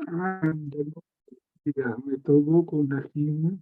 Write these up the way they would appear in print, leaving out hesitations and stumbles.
Ándale, ya me tocó con la gimna.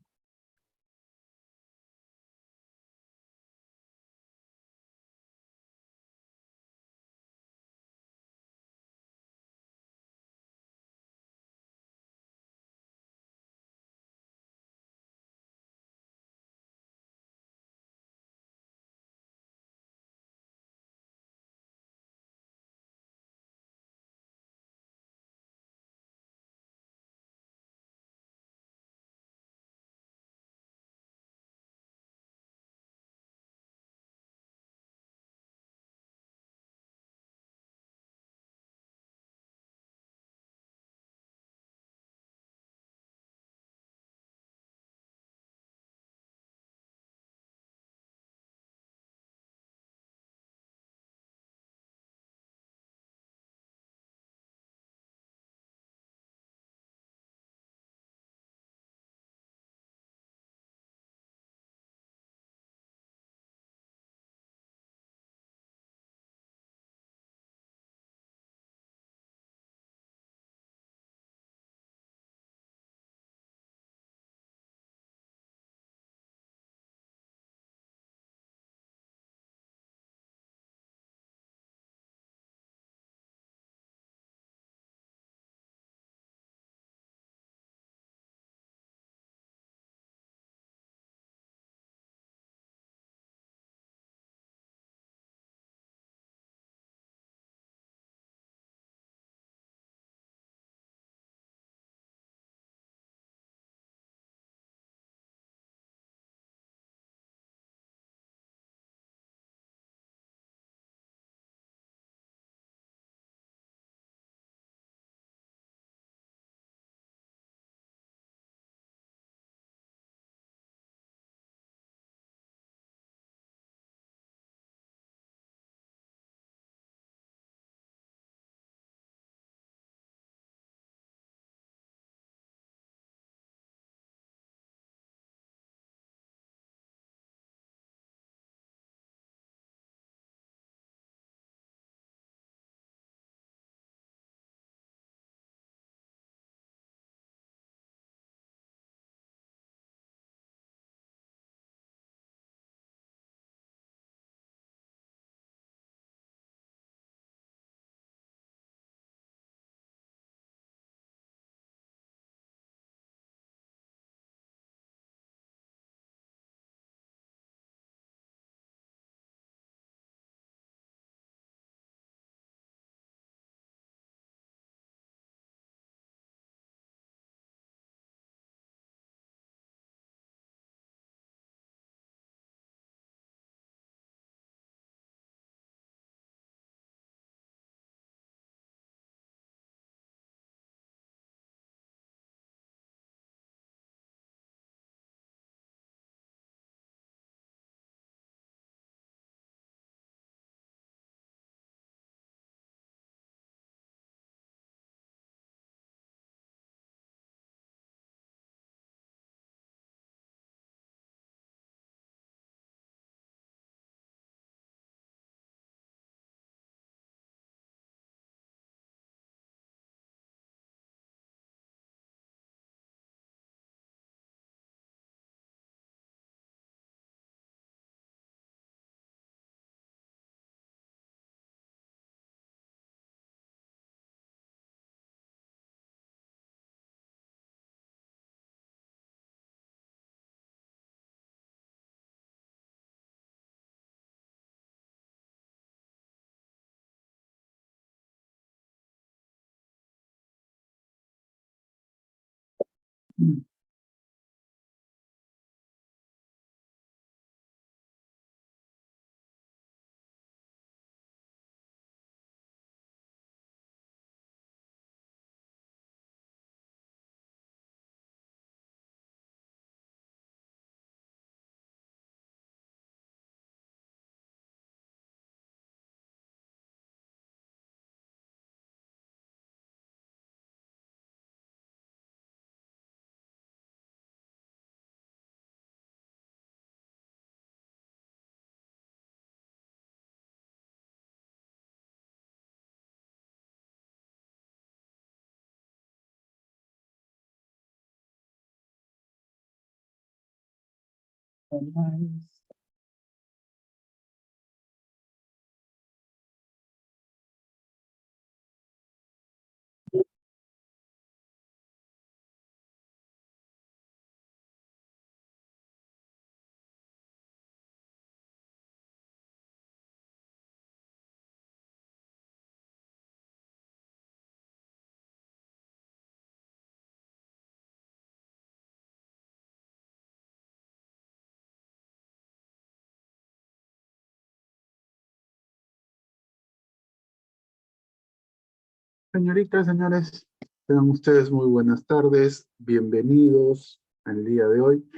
Señoritas, señores, tengan ustedes muy buenas tardes. Bienvenidos al día de hoy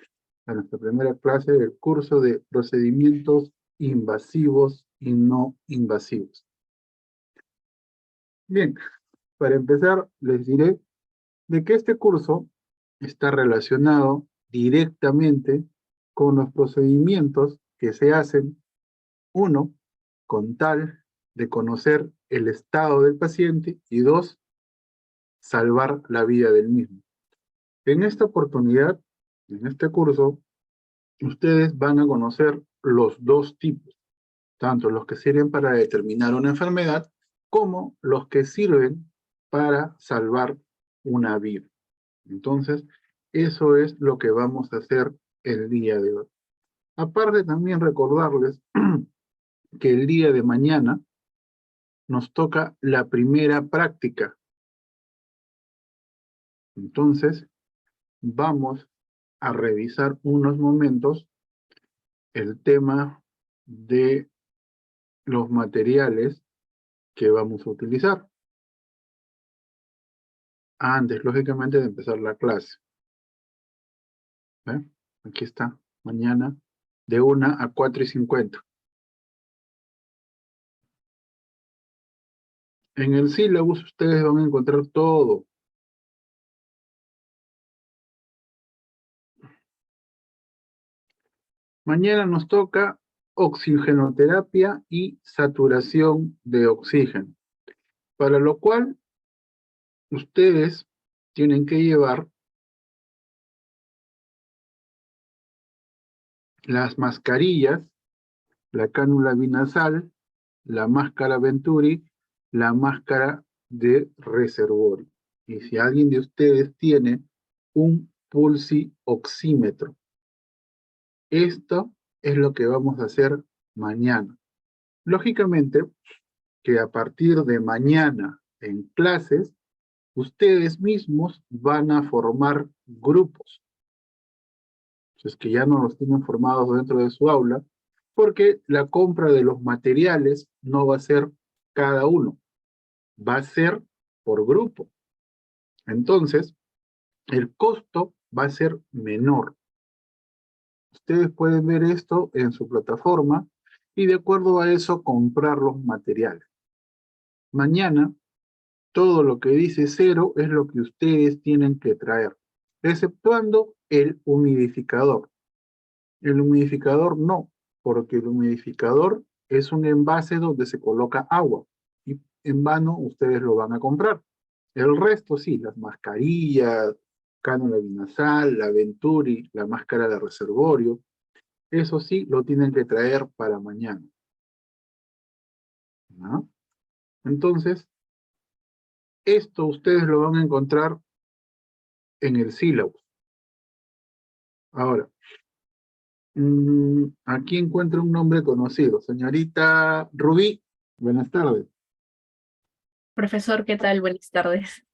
a nuestra primera clase del curso de procedimientos invasivos y no invasivos. Bien, para empezar, les diré de que este curso está relacionado directamente con los procedimientos que se hacen, uno, con tal de conocer el estado del paciente y dos, salvar la vida del mismo. En esta oportunidad, en este curso, ustedes van a conocer los dos tipos, tanto los que sirven para determinar una enfermedad como los que sirven para salvar una vida. Entonces, eso es lo que vamos a hacer el día de hoy. Aparte, también recordarles que el día de mañana nos toca la primera práctica. Entonces, vamos a revisar unos momentos el tema de los materiales que vamos a utilizar antes, lógicamente, de empezar la clase. ¿Ve? Aquí está, mañana de 1 a 4:50. En el sílabus ustedes van a encontrar todo. Mañana nos toca oxigenoterapia y saturación de oxígeno, para lo cual ustedes tienen que llevar las mascarillas, la cánula binasal, la máscara Venturi, la máscara de reservorio. Y si alguien de ustedes tiene un pulsioxímetro, esto es lo que vamos a hacer mañana. Lógicamente que a partir de mañana en clases, ustedes mismos van a formar grupos. Si es que ya no los tienen formados dentro de su aula, porque la compra de los materiales no va a ser cada uno, va a ser por grupo. Entonces, el costo va a ser menor. Ustedes pueden ver esto en su plataforma y de acuerdo a eso comprar los materiales. Mañana, todo lo que dice cero es lo que ustedes tienen que traer, exceptuando el humidificador. El humidificador no, porque el humidificador es un envase donde se coloca agua y en vano ustedes lo van a comprar. El resto sí, las mascarillas, cánula binasal, la Venturi, la máscara de reservorio, eso sí lo tienen que traer para mañana. ¿No? Entonces, esto ustedes lo van a encontrar en el sílabo. Ahora, aquí encuentro un nombre conocido, señorita Rubí, buenas tardes. Profesor, ¿qué tal? Buenas tardes.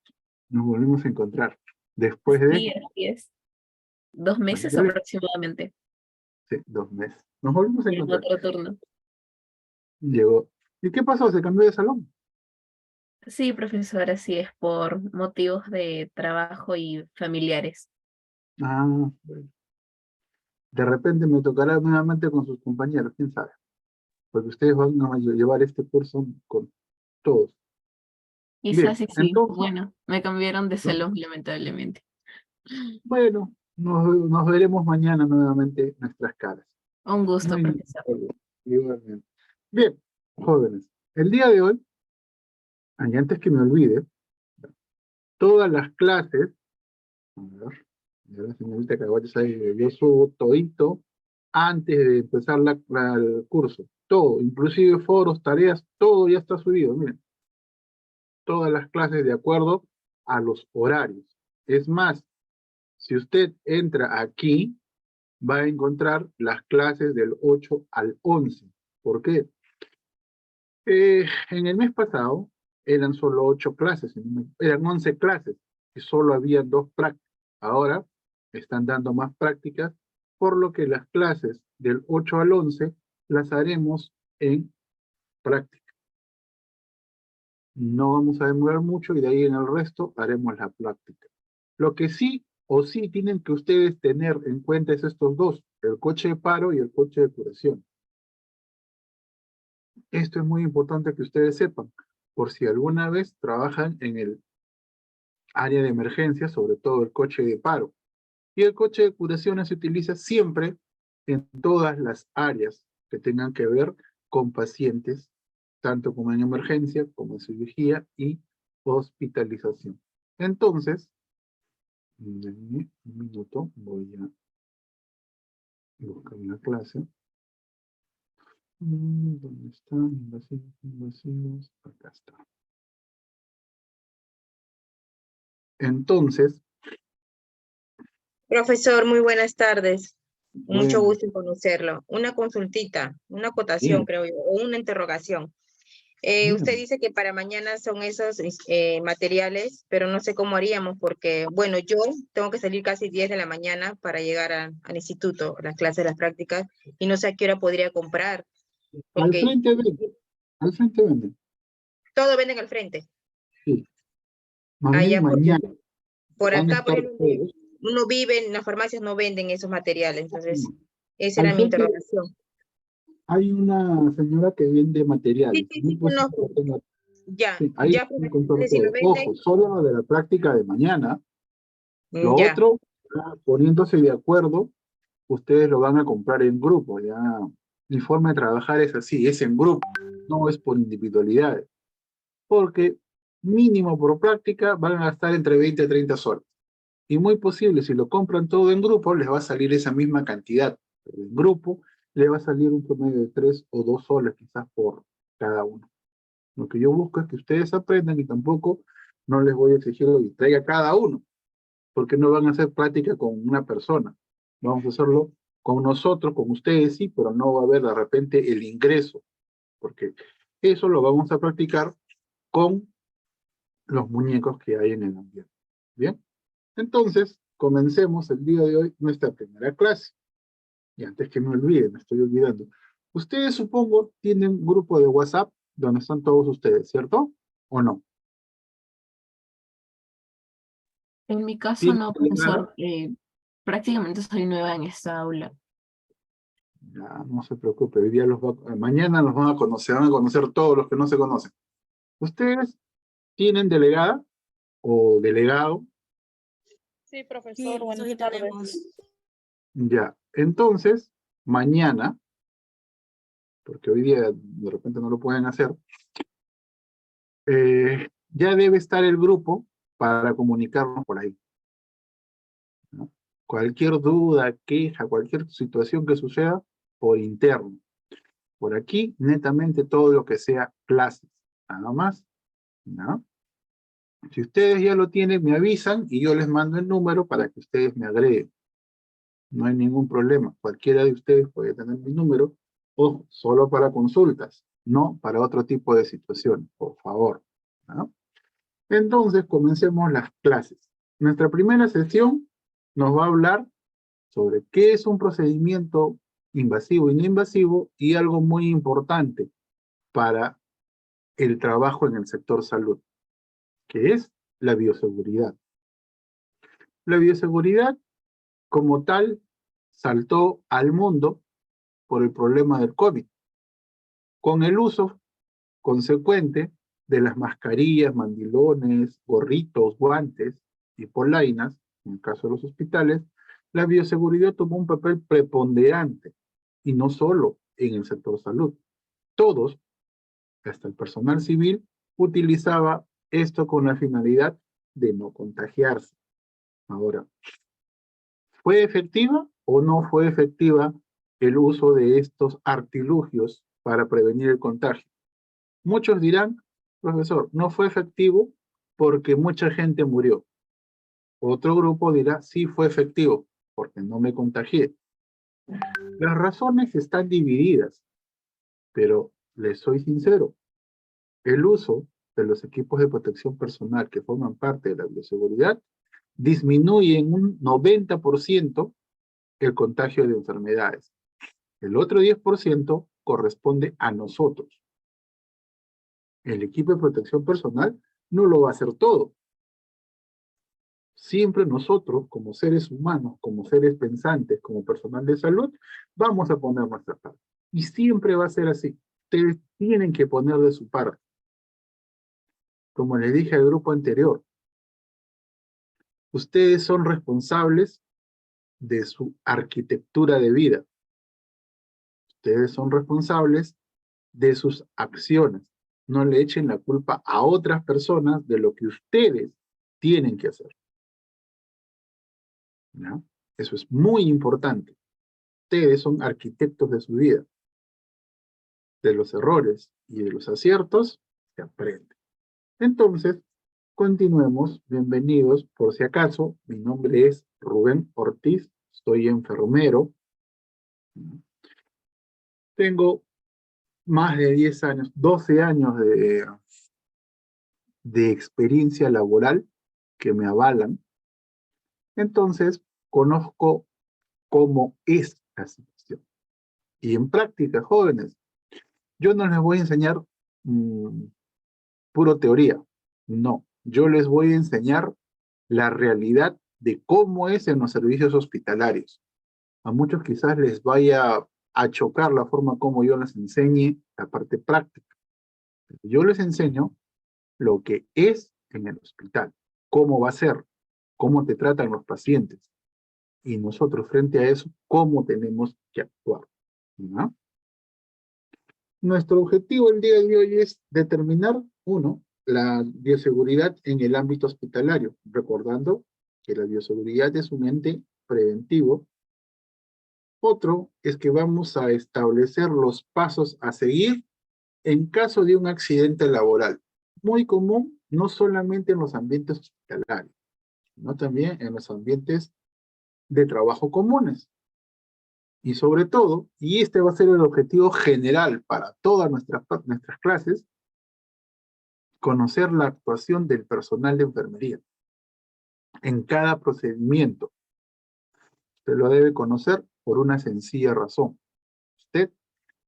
Nos volvimos a encontrar. Después de, Sí, así es. 2 meses ya aproximadamente. sí, 2 meses. Nos volvimos a En encontrar. otro turno. Llegó. ¿Y qué pasó? ¿Se cambió de salón? Sí, profesor, así es, por motivos de trabajo y familiares. Ah, bueno. De repente me tocará nuevamente con sus compañeros, quién sabe. Porque ustedes van a llevar este curso con todos. Quizás Bien, sí, sí. entonces, Bueno, me cambiaron de salón, lamentablemente. bueno, nos veremos mañana nuevamente nuestras caras. Un No gusto, hay ningún profesor. problema, igualmente. Bien, jóvenes, el día de hoy, y antes que me olvide, todas las clases, a ver, ya la señorita Caguacho sabe que yo subo todito antes de empezar el curso. Todo, inclusive foros, tareas, todo ya está subido. Miren, todas las clases de acuerdo a los horarios. Es más, si usted entra aquí, va a encontrar las clases del 8 al 11. ¿Por qué? En el mes pasado eran solo 8 clases, eran 11 clases y solo había 2 prácticas. Ahora están dando más prácticas, por lo que las clases del 8 al 11 las haremos en práctica. No vamos a demorar mucho y de ahí en el resto haremos la práctica. Lo que sí o sí tienen que ustedes tener en cuenta es estos dos, el coche de paro y el coche de curación. Esto es muy importante que ustedes sepan, por si alguna vez trabajan en el área de emergencia, sobre todo el coche de paro. Y el coche de curaciones se utiliza siempre en todas las áreas que tengan que ver con pacientes, tanto como en emergencia, como en cirugía y hospitalización. Entonces, denme un minuto, voy a buscar una clase. ¿Dónde están? Invasivos, invasivos. Acá está. Entonces, Profesor, muy buenas tardes. Mucho bueno, gusto en conocerlo. Una consultita, una acotación, bien, creo yo, o una interrogación. Usted bien. dice que para mañana son esos materiales, pero no sé cómo haríamos porque, bueno, yo tengo que salir casi 10 de la mañana para llegar al instituto, a las clases, las prácticas, y no sé a qué hora podría comprar, Al porque frente venden, al frente venden. todo venden al frente. Sí, más bien Allá, porque mañana por van a acá, por estar ejemplo, donde todos. uno vive, en las farmacias no venden esos materiales, entonces esa Al era mi frente interrogación. hay una señora que vende Sí, materiales. sí, Muy sí, posible conozco. que tenga. Ya, Sí, ahí ya, van a comprar si lo todo. venden, Ojo, solo lo de la práctica de mañana. Lo ya. otro, poniéndose de acuerdo, ustedes lo van a comprar en grupo. Ya, mi forma de trabajar es así, es en grupo, no es por individualidades. Porque mínimo por práctica van a gastar entre 20 a 30 soles. Y muy posible, si lo compran todo en grupo, les va a salir esa misma cantidad. Pero en grupo le va a salir un promedio de 3 o 2 soles quizás por cada uno. Lo que yo busco es que ustedes aprendan y tampoco no les voy a exigir que traiga cada uno, porque no van a hacer práctica con una persona. Vamos a hacerlo con nosotros, con ustedes sí, pero no va a haber de repente el ingreso, porque eso lo vamos a practicar con los muñecos que hay en el ambiente. ¿Bien? Entonces, comencemos el día de hoy nuestra primera clase. Y antes que me olvide, me estoy olvidando. Ustedes, supongo, tienen un grupo de WhatsApp donde están todos ustedes, ¿cierto? ¿O no? En mi caso ¿Tienen no, delegada? profesor. Prácticamente soy nueva en esta aula. Ya, no se preocupe, hoy día mañana los van a conocer todos los que no se conocen. ¿Ustedes tienen delegada o delegado? Sí, Sí, profesor, nosotros buenas ya tardes. tenemos. Ya, entonces, mañana, porque hoy día de repente no lo pueden hacer, ya debe estar el grupo para comunicarnos por ahí, ¿no? Cualquier duda, queja, cualquier situación que suceda, por interno. Por aquí, netamente todo lo que sea clases, nada más, ¿no? Si ustedes ya lo tienen, me avisan y yo les mando el número para que ustedes me agreguen. No hay ningún problema. Cualquiera de ustedes puede tener mi número, o solo para consultas, no para otro tipo de situaciones, por favor, ¿no? Entonces, comencemos las clases. Nuestra primera sesión nos va a hablar sobre qué es un procedimiento invasivo y no invasivo y algo muy importante para el trabajo en el sector salud, que es la bioseguridad. La bioseguridad, como tal, saltó al mundo por el problema del COVID, con el uso consecuente de las mascarillas, mandilones, gorritos, guantes y polainas, en el caso de los hospitales. La bioseguridad tomó un papel preponderante, y no solo en el sector salud. Todos, hasta el personal civil, utilizaba esto con la finalidad de no contagiarse. Ahora, ¿fue efectiva o no fue efectiva el uso de estos artilugios para prevenir el contagio? Muchos dirán, profesor, no fue efectivo porque mucha gente murió. Otro grupo dirá, sí fue efectivo porque no me contagié. Las razones están divididas, pero les soy sincero, el uso de los equipos de protección personal que forman parte de la bioseguridad disminuye en un 90% el contagio de enfermedades. El otro 10% corresponde a nosotros. El equipo de protección personal no lo va a hacer todo. Siempre nosotros, como seres humanos, como seres pensantes, como personal de salud, vamos a poner nuestra parte. Y siempre va a ser así. Ustedes tienen que poner de su parte. Como les dije al grupo anterior, ustedes son responsables de su arquitectura de vida. Ustedes son responsables de sus acciones. No le echen la culpa a otras personas de lo que ustedes tienen que hacer. ¿No? Eso es muy importante. Ustedes son arquitectos de su vida. De los errores y de los aciertos se aprende. Entonces, continuemos. Bienvenidos. Por si acaso, mi nombre es Rubén Ortiz. Soy enfermero. Tengo más de 10 años, 12 años de experiencia laboral que me avalan. Entonces, conozco cómo es la situación. Y en práctica, jóvenes, yo no les voy a enseñar puro teoría. No, yo les voy a enseñar la realidad de cómo es en los servicios hospitalarios. A muchos quizás les vaya a chocar la forma como yo les enseñe la parte práctica. Yo les enseño lo que es en el hospital, cómo va a ser, cómo te tratan los pacientes. Y nosotros frente a eso, cómo tenemos que actuar. ¿No? Nuestro objetivo el día de hoy es determinar, uno, la bioseguridad en el ámbito hospitalario, recordando que la bioseguridad es un ente preventivo. Otro es que vamos a establecer los pasos a seguir en caso de un accidente laboral, muy común no solamente en los ambientes hospitalarios, sino también en los ambientes de trabajo comunes. Y sobre todo, y este va a ser el objetivo general para todas nuestras clases, conocer la actuación del personal de enfermería en cada procedimiento. Usted lo debe conocer por una sencilla razón. Usted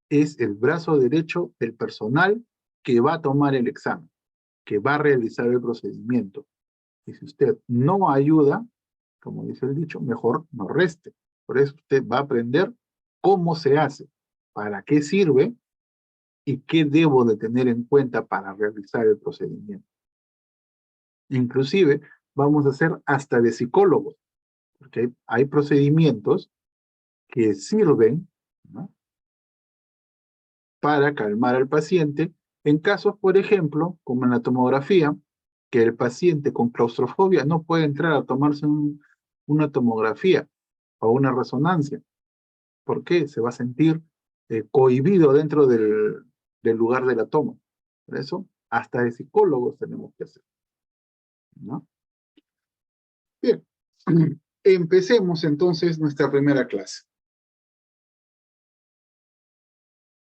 es el brazo derecho del personal que va a tomar el examen, que va a realizar el procedimiento. Y si usted no ayuda, como dice el dicho, mejor no reste. Por eso usted va a aprender cómo se hace, para qué sirve y qué debo de tener en cuenta para realizar el procedimiento. Inclusive, vamos a hacer hasta de psicólogos, porque hay procedimientos que sirven, ¿no?, para calmar al paciente en casos, por ejemplo, como en la tomografía, que el paciente con claustrofobia no puede entrar a tomarse una tomografía o una resonancia. ¿Por qué? Se va a sentir cohibido dentro del lugar de la toma. Por eso, hasta de psicólogos tenemos que hacer, ¿no? Bien, empecemos entonces nuestra primera clase.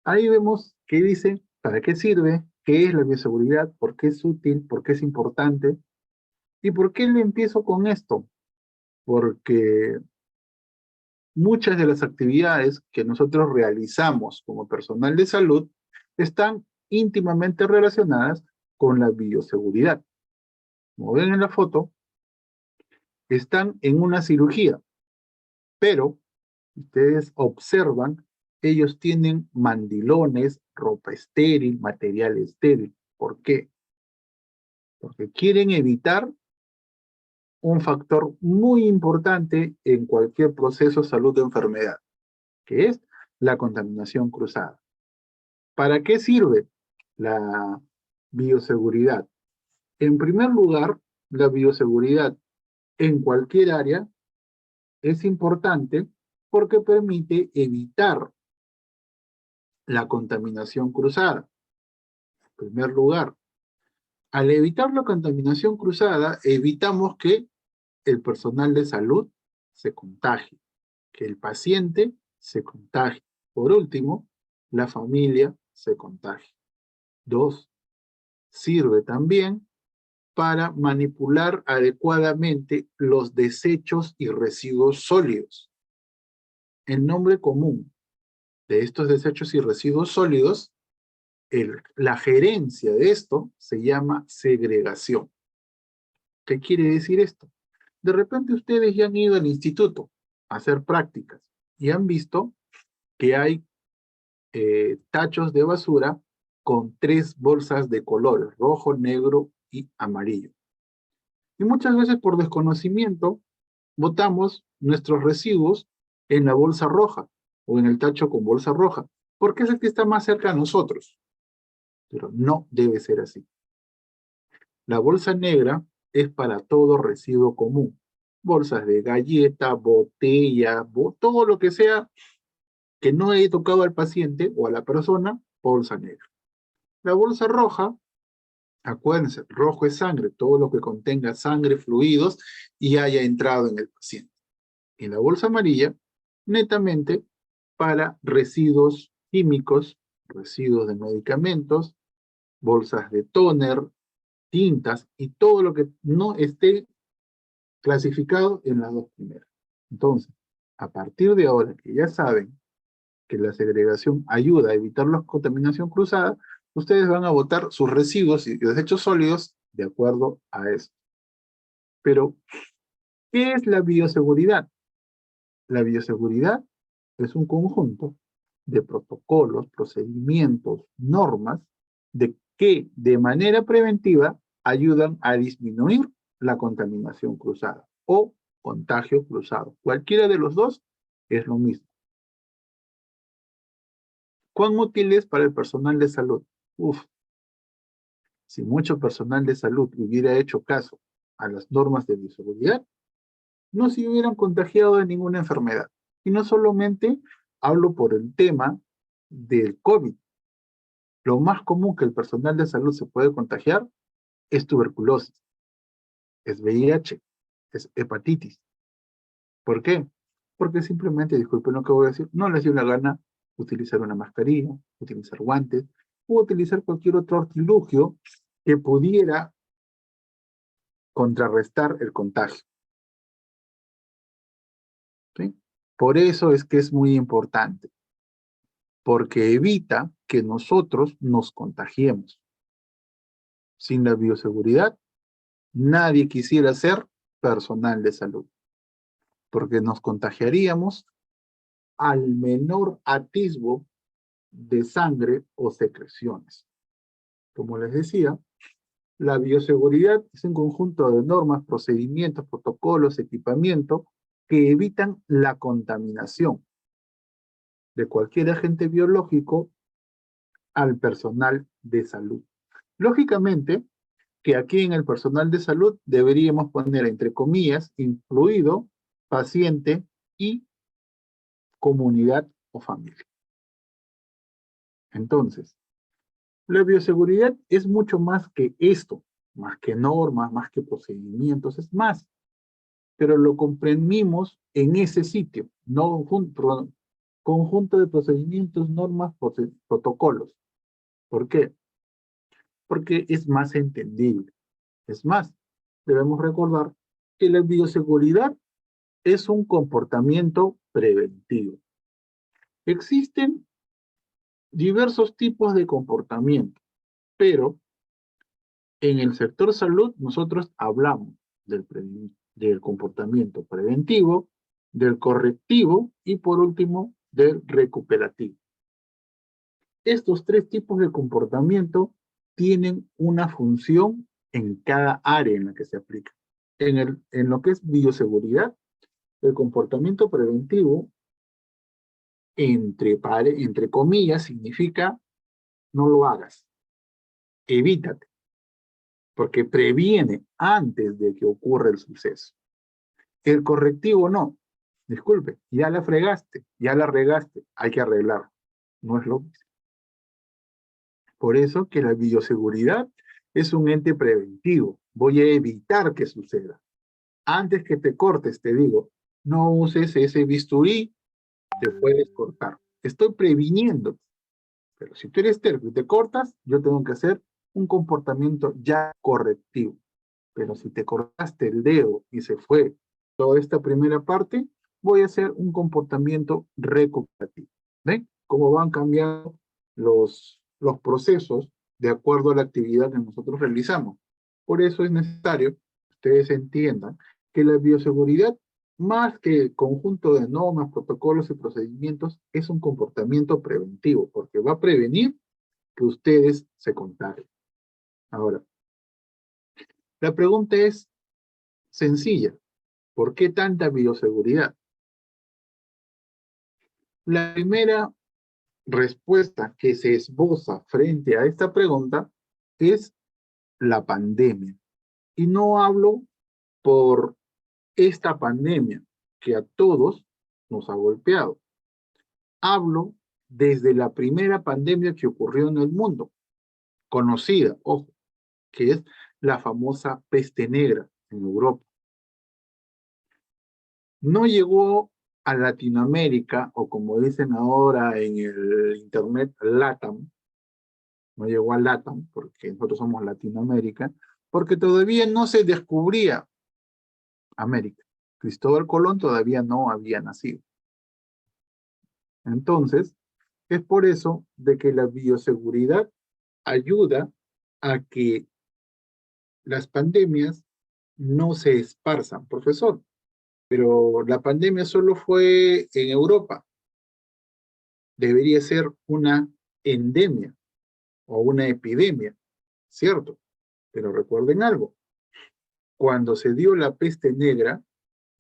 Ahí vemos que dice para qué sirve, qué es la bioseguridad, por qué es útil, por qué es importante. ¿Y por qué le empiezo con esto? Porque muchas de las actividades que nosotros realizamos como personal de salud están íntimamente relacionadas con la bioseguridad. Como ven en la foto, están en una cirugía, pero ustedes observan, ellos tienen mandilones, ropa estéril, material estéril. ¿Por qué? Porque quieren evitar un factor muy importante en cualquier proceso de salud de enfermedad, que es la contaminación cruzada. ¿Para qué sirve la bioseguridad? En primer lugar, la bioseguridad en cualquier área es importante porque permite evitar la contaminación cruzada. En primer lugar, al evitar la contaminación cruzada, evitamos que el personal de salud se contagie, que el paciente se contagie. Por último, la familia se contagie. 2, sirve también para manipular adecuadamente los desechos y residuos sólidos. El nombre común de estos desechos y residuos sólidos, la gerencia de esto se llama segregación. ¿Qué quiere decir esto? De repente ustedes ya han ido al instituto a hacer prácticas y han visto que hay tachos de basura con 3 bolsas de colores, rojo, negro y amarillo. Y muchas veces por desconocimiento botamos nuestros residuos en la bolsa roja o en el tacho con bolsa roja, porque es el que está más cerca a nosotros. Pero no debe ser así. La bolsa negra es para todo residuo común. Bolsas de galleta, botella, todo lo que sea que no haya tocado al paciente o a la persona, bolsa negra. La bolsa roja, acuérdense, rojo es sangre, todo lo que contenga sangre, fluidos y haya entrado en el paciente. Y la bolsa amarilla, netamente para residuos químicos, residuos de medicamentos, bolsas de tóner, tintas y todo lo que no esté clasificado en las 2 primeras. Entonces, a partir de ahora que ya saben que la segregación ayuda a evitar la contaminación cruzada, ustedes van a botar sus residuos y desechos sólidos de acuerdo a eso. Pero, ¿qué es la bioseguridad? La bioseguridad es un conjunto de protocolos, procedimientos, normas que de manera preventiva ayudan a disminuir la contaminación cruzada o contagio cruzado. Cualquiera de los dos es lo mismo. ¿Cuán útil es para el personal de salud? Si mucho personal de salud hubiera hecho caso a las normas de bioseguridad, no se hubieran contagiado de ninguna enfermedad. Y no solamente hablo por el tema del COVID. Lo más común que el personal de salud se puede contagiar es tuberculosis, es VIH, es hepatitis. ¿Por qué? Porque simplemente, disculpen lo que voy a decir, no les dio la gana utilizar una mascarilla, utilizar guantes, o utilizar cualquier otro artilugio que pudiera contrarrestar el contagio. ¿Sí? Por eso es que es muy importante, porque evita que nosotros nos contagiemos. Sin la bioseguridad, nadie quisiera ser personal de salud, porque nos contagiaríamos al menor atisbo de sangre o secreciones. Como les decía, la bioseguridad es un conjunto de normas, procedimientos, protocolos, equipamiento que evitan la contaminación de cualquier agente biológico al personal de salud. Lógicamente, que aquí en el personal de salud deberíamos poner entre comillas, incluido paciente y comunidad o familia. Entonces, la bioseguridad es mucho más que esto, más que normas, más que procedimientos, es más, pero lo comprendimos en ese sitio, no conjunto de procedimientos, normas, protocolos. ¿Por qué? Porque es más entendible. Es más, debemos recordar que la bioseguridad es un comportamiento preventivo. Existen diversos tipos de comportamiento, pero en el sector salud nosotros hablamos del comportamiento preventivo, del correctivo y por último del recuperativo. Estos 3 tipos de comportamiento tienen una función en cada área en la que se aplica. En lo que es bioseguridad, el comportamiento preventivo, entre comillas, significa no lo hagas, evítate, porque previene antes de que ocurra el suceso. El correctivo no, Disculpe, ya la fregaste, ya la regaste, hay que arreglar. No es lo mismo. Por eso que la bioseguridad es un ente preventivo. Voy a evitar que suceda. Antes que te cortes, te digo, no uses ese bisturí, te puedes cortar. Estoy previniendo. Pero si tú eres terco y te cortas, yo tengo que hacer un comportamiento ya correctivo. Pero si te cortaste el dedo y se fue toda esta primera parte, voy a hacer un comportamiento recuperativo. ¿Ven? Cómo van cambiando los procesos de acuerdo a la actividad que nosotros realizamos. Por eso es necesario que ustedes entiendan que la bioseguridad, más que conjunto de normas, protocolos y procedimientos, es un comportamiento preventivo, porque va a prevenir que ustedes se contagien. Ahora, la pregunta es sencilla. ¿Por qué tanta bioseguridad? La primera respuesta que se esboza frente a esta pregunta es la pandemia. Y no hablo por esta pandemia que a todos nos ha golpeado. Hablo desde la primera pandemia que ocurrió en el mundo, conocida, ojo, que es la famosa peste negra en Europa. No llegó a Latinoamérica, o como dicen ahora en el internet, LATAM, no llegó a LATAM, porque nosotros somos Latinoamérica, porque todavía no se descubría América. Cristóbal Colón todavía no había nacido. Entonces, es por eso de que la bioseguridad ayuda a que las pandemias no se esparzan. Profesor, pero la pandemia solo fue en Europa. Debería ser una endemia o una epidemia, ¿cierto? Pero recuerden algo, cuando se dio la peste negra,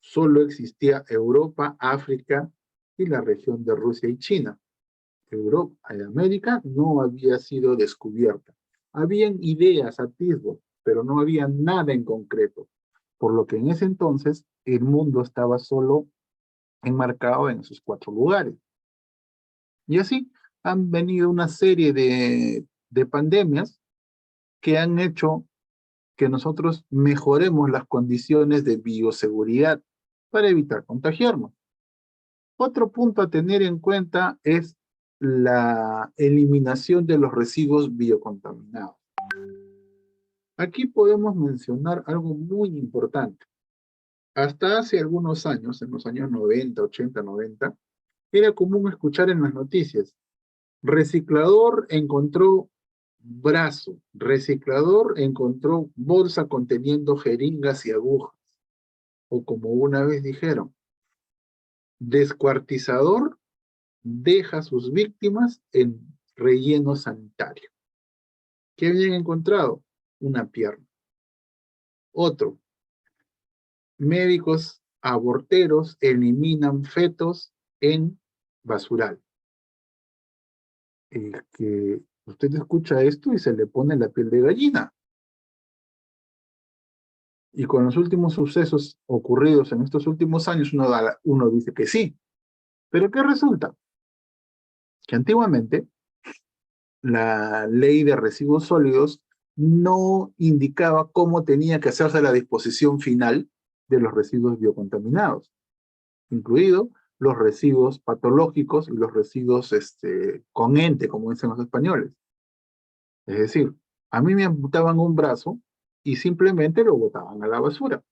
solo existía Europa, África y la región de Rusia y China. Europa y América no había sido descubierta. Habían ideas, atisbos, pero no había nada en concreto. Por lo que en ese entonces el mundo estaba solo enmarcado en esos 4 lugares. Y así han venido una serie de pandemias que han hecho que nosotros mejoremos las condiciones de bioseguridad para evitar contagiarnos. Otro punto a tener en cuenta es la eliminación de los residuos biocontaminados. Aquí podemos mencionar algo muy importante. Hasta hace algunos años, en los años 90, 80, 90, era común escuchar en las noticias: reciclador encontró brazo, reciclador encontró bolsa conteniendo jeringas y agujas. O como una vez dijeron, descuartizador deja a sus víctimas en relleno sanitario. ¿Qué habían encontrado? Una pierna. Otro, médicos aborteros eliminan fetos en basural. Que usted escucha esto y se le pone la piel de gallina. Y con los últimos sucesos ocurridos en estos últimos años, uno dice que sí. Pero ¿qué resulta? Que antiguamente la ley de residuos sólidos no indicaba cómo tenía que hacerse la disposición final de los residuos biocontaminados, incluido los residuos patológicos y los residuos con ente, como dicen los españoles. Es decir, a mí me amputaban un brazo y simplemente lo botaban a la basura.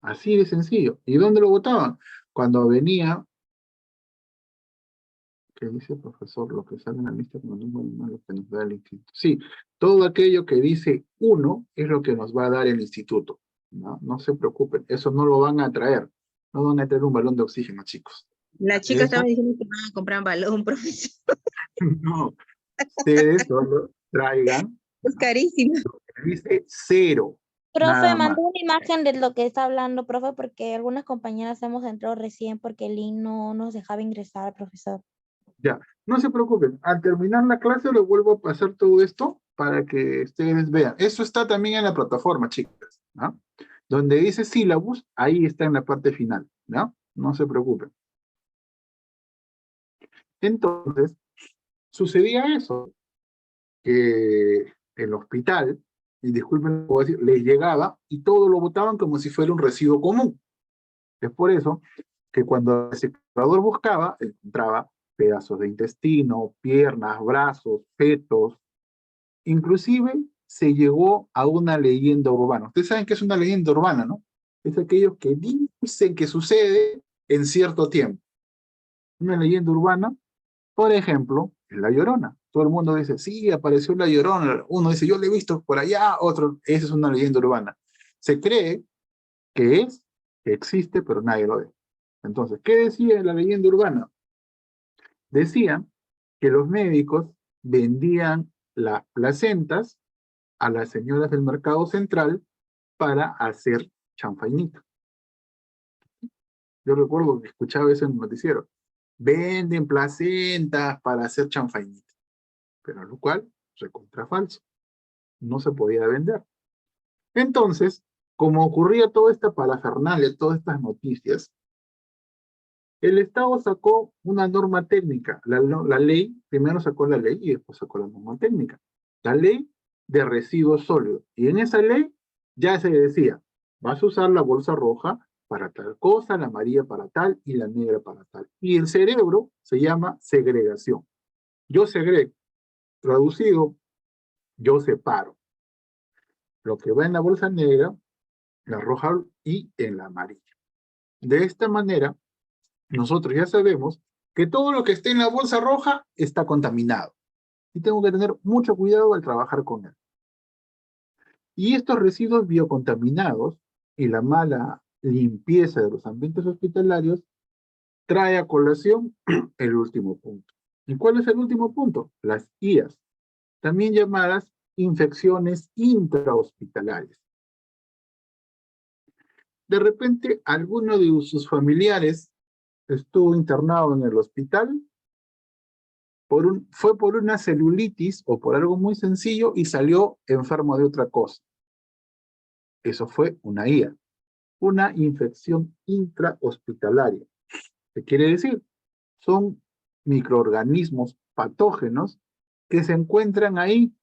Así de sencillo. ¿Y dónde lo botaban? Cuando venía, ¿qué dice el profesor? Lo que sale en la lista como número lo que nos da el instituto. Sí, todo aquello que dice 1 es lo que nos va a dar el instituto. No se preocupen, eso no lo van a traer. No van a traer un balón de oxígeno, chicos. Las chicas estaban diciendo que van a comprar un balón, profesor. No, ustedes solo traigan, Es carísimo. dice 0. Profe, Nada más. mandó una imagen de lo que está hablando, profe, porque algunas compañeras hemos entrado recién porque el link no nos dejaba ingresar, profesor. Ya, no se preocupen, al terminar la clase les vuelvo a pasar todo esto para que ustedes vean. Eso está también en la plataforma, chicas, ¿no? Donde dice sílabus, ahí está en la parte final, ¿no? no se preocupen. Entonces, sucedía eso, que el hospital, y disculpen, puedo decir, les llegaba y todo lo botaban como si fuera un residuo común. Es por eso que cuando el reciclador buscaba, encontraba pedazos de intestino, piernas, brazos, fetos. Inclusive se llegó a una leyenda urbana. Ustedes saben qué es una leyenda urbana, ¿no? Es aquello que dicen que sucede en cierto tiempo. Una leyenda urbana, por ejemplo, es La Llorona. Todo el mundo dice, sí, apareció La Llorona. Uno dice, yo la he visto por allá. Otro, esa es una leyenda urbana. Se cree que que existe, pero nadie lo ve. Entonces, ¿qué decía la leyenda urbana? Decía que los médicos vendían las placentas a las señoras del mercado central para hacer chanfainita. Yo recuerdo que escuchaba eso en el noticiero. Venden placentas para hacer chanfainita. Pero lo cual, recontra falso. No se podía vender. Entonces, como ocurría toda esta parafernalia, todas estas noticias, el Estado sacó una norma técnica. La ley, primero sacó la ley y después sacó la norma técnica. La ley de residuos sólidos. Y en esa ley ya se decía, vas a usar la bolsa roja para tal cosa, la amarilla para tal y la negra para tal. Y el cerebro se llama segregación. Yo segrego. Traducido, yo separo. Lo que va en la bolsa negra, la roja y en la amarilla. De esta manera, nosotros ya sabemos que todo lo que esté en la bolsa roja está contaminado. Y tengo que tener mucho cuidado al trabajar con él. Y estos residuos biocontaminados y la mala limpieza de los ambientes hospitalarios trae a colación el último punto. ¿Y cuál es el último punto? Las IAS, también llamadas infecciones intrahospitalarias. De repente, alguno de sus familiares estuvo internado en el hospital, fue por una celulitis o por algo muy sencillo y salió enfermo de otra cosa. Eso fue una IA, una infección intrahospitalaria. ¿Qué quiere decir? Son microorganismos patógenos que se encuentran ahí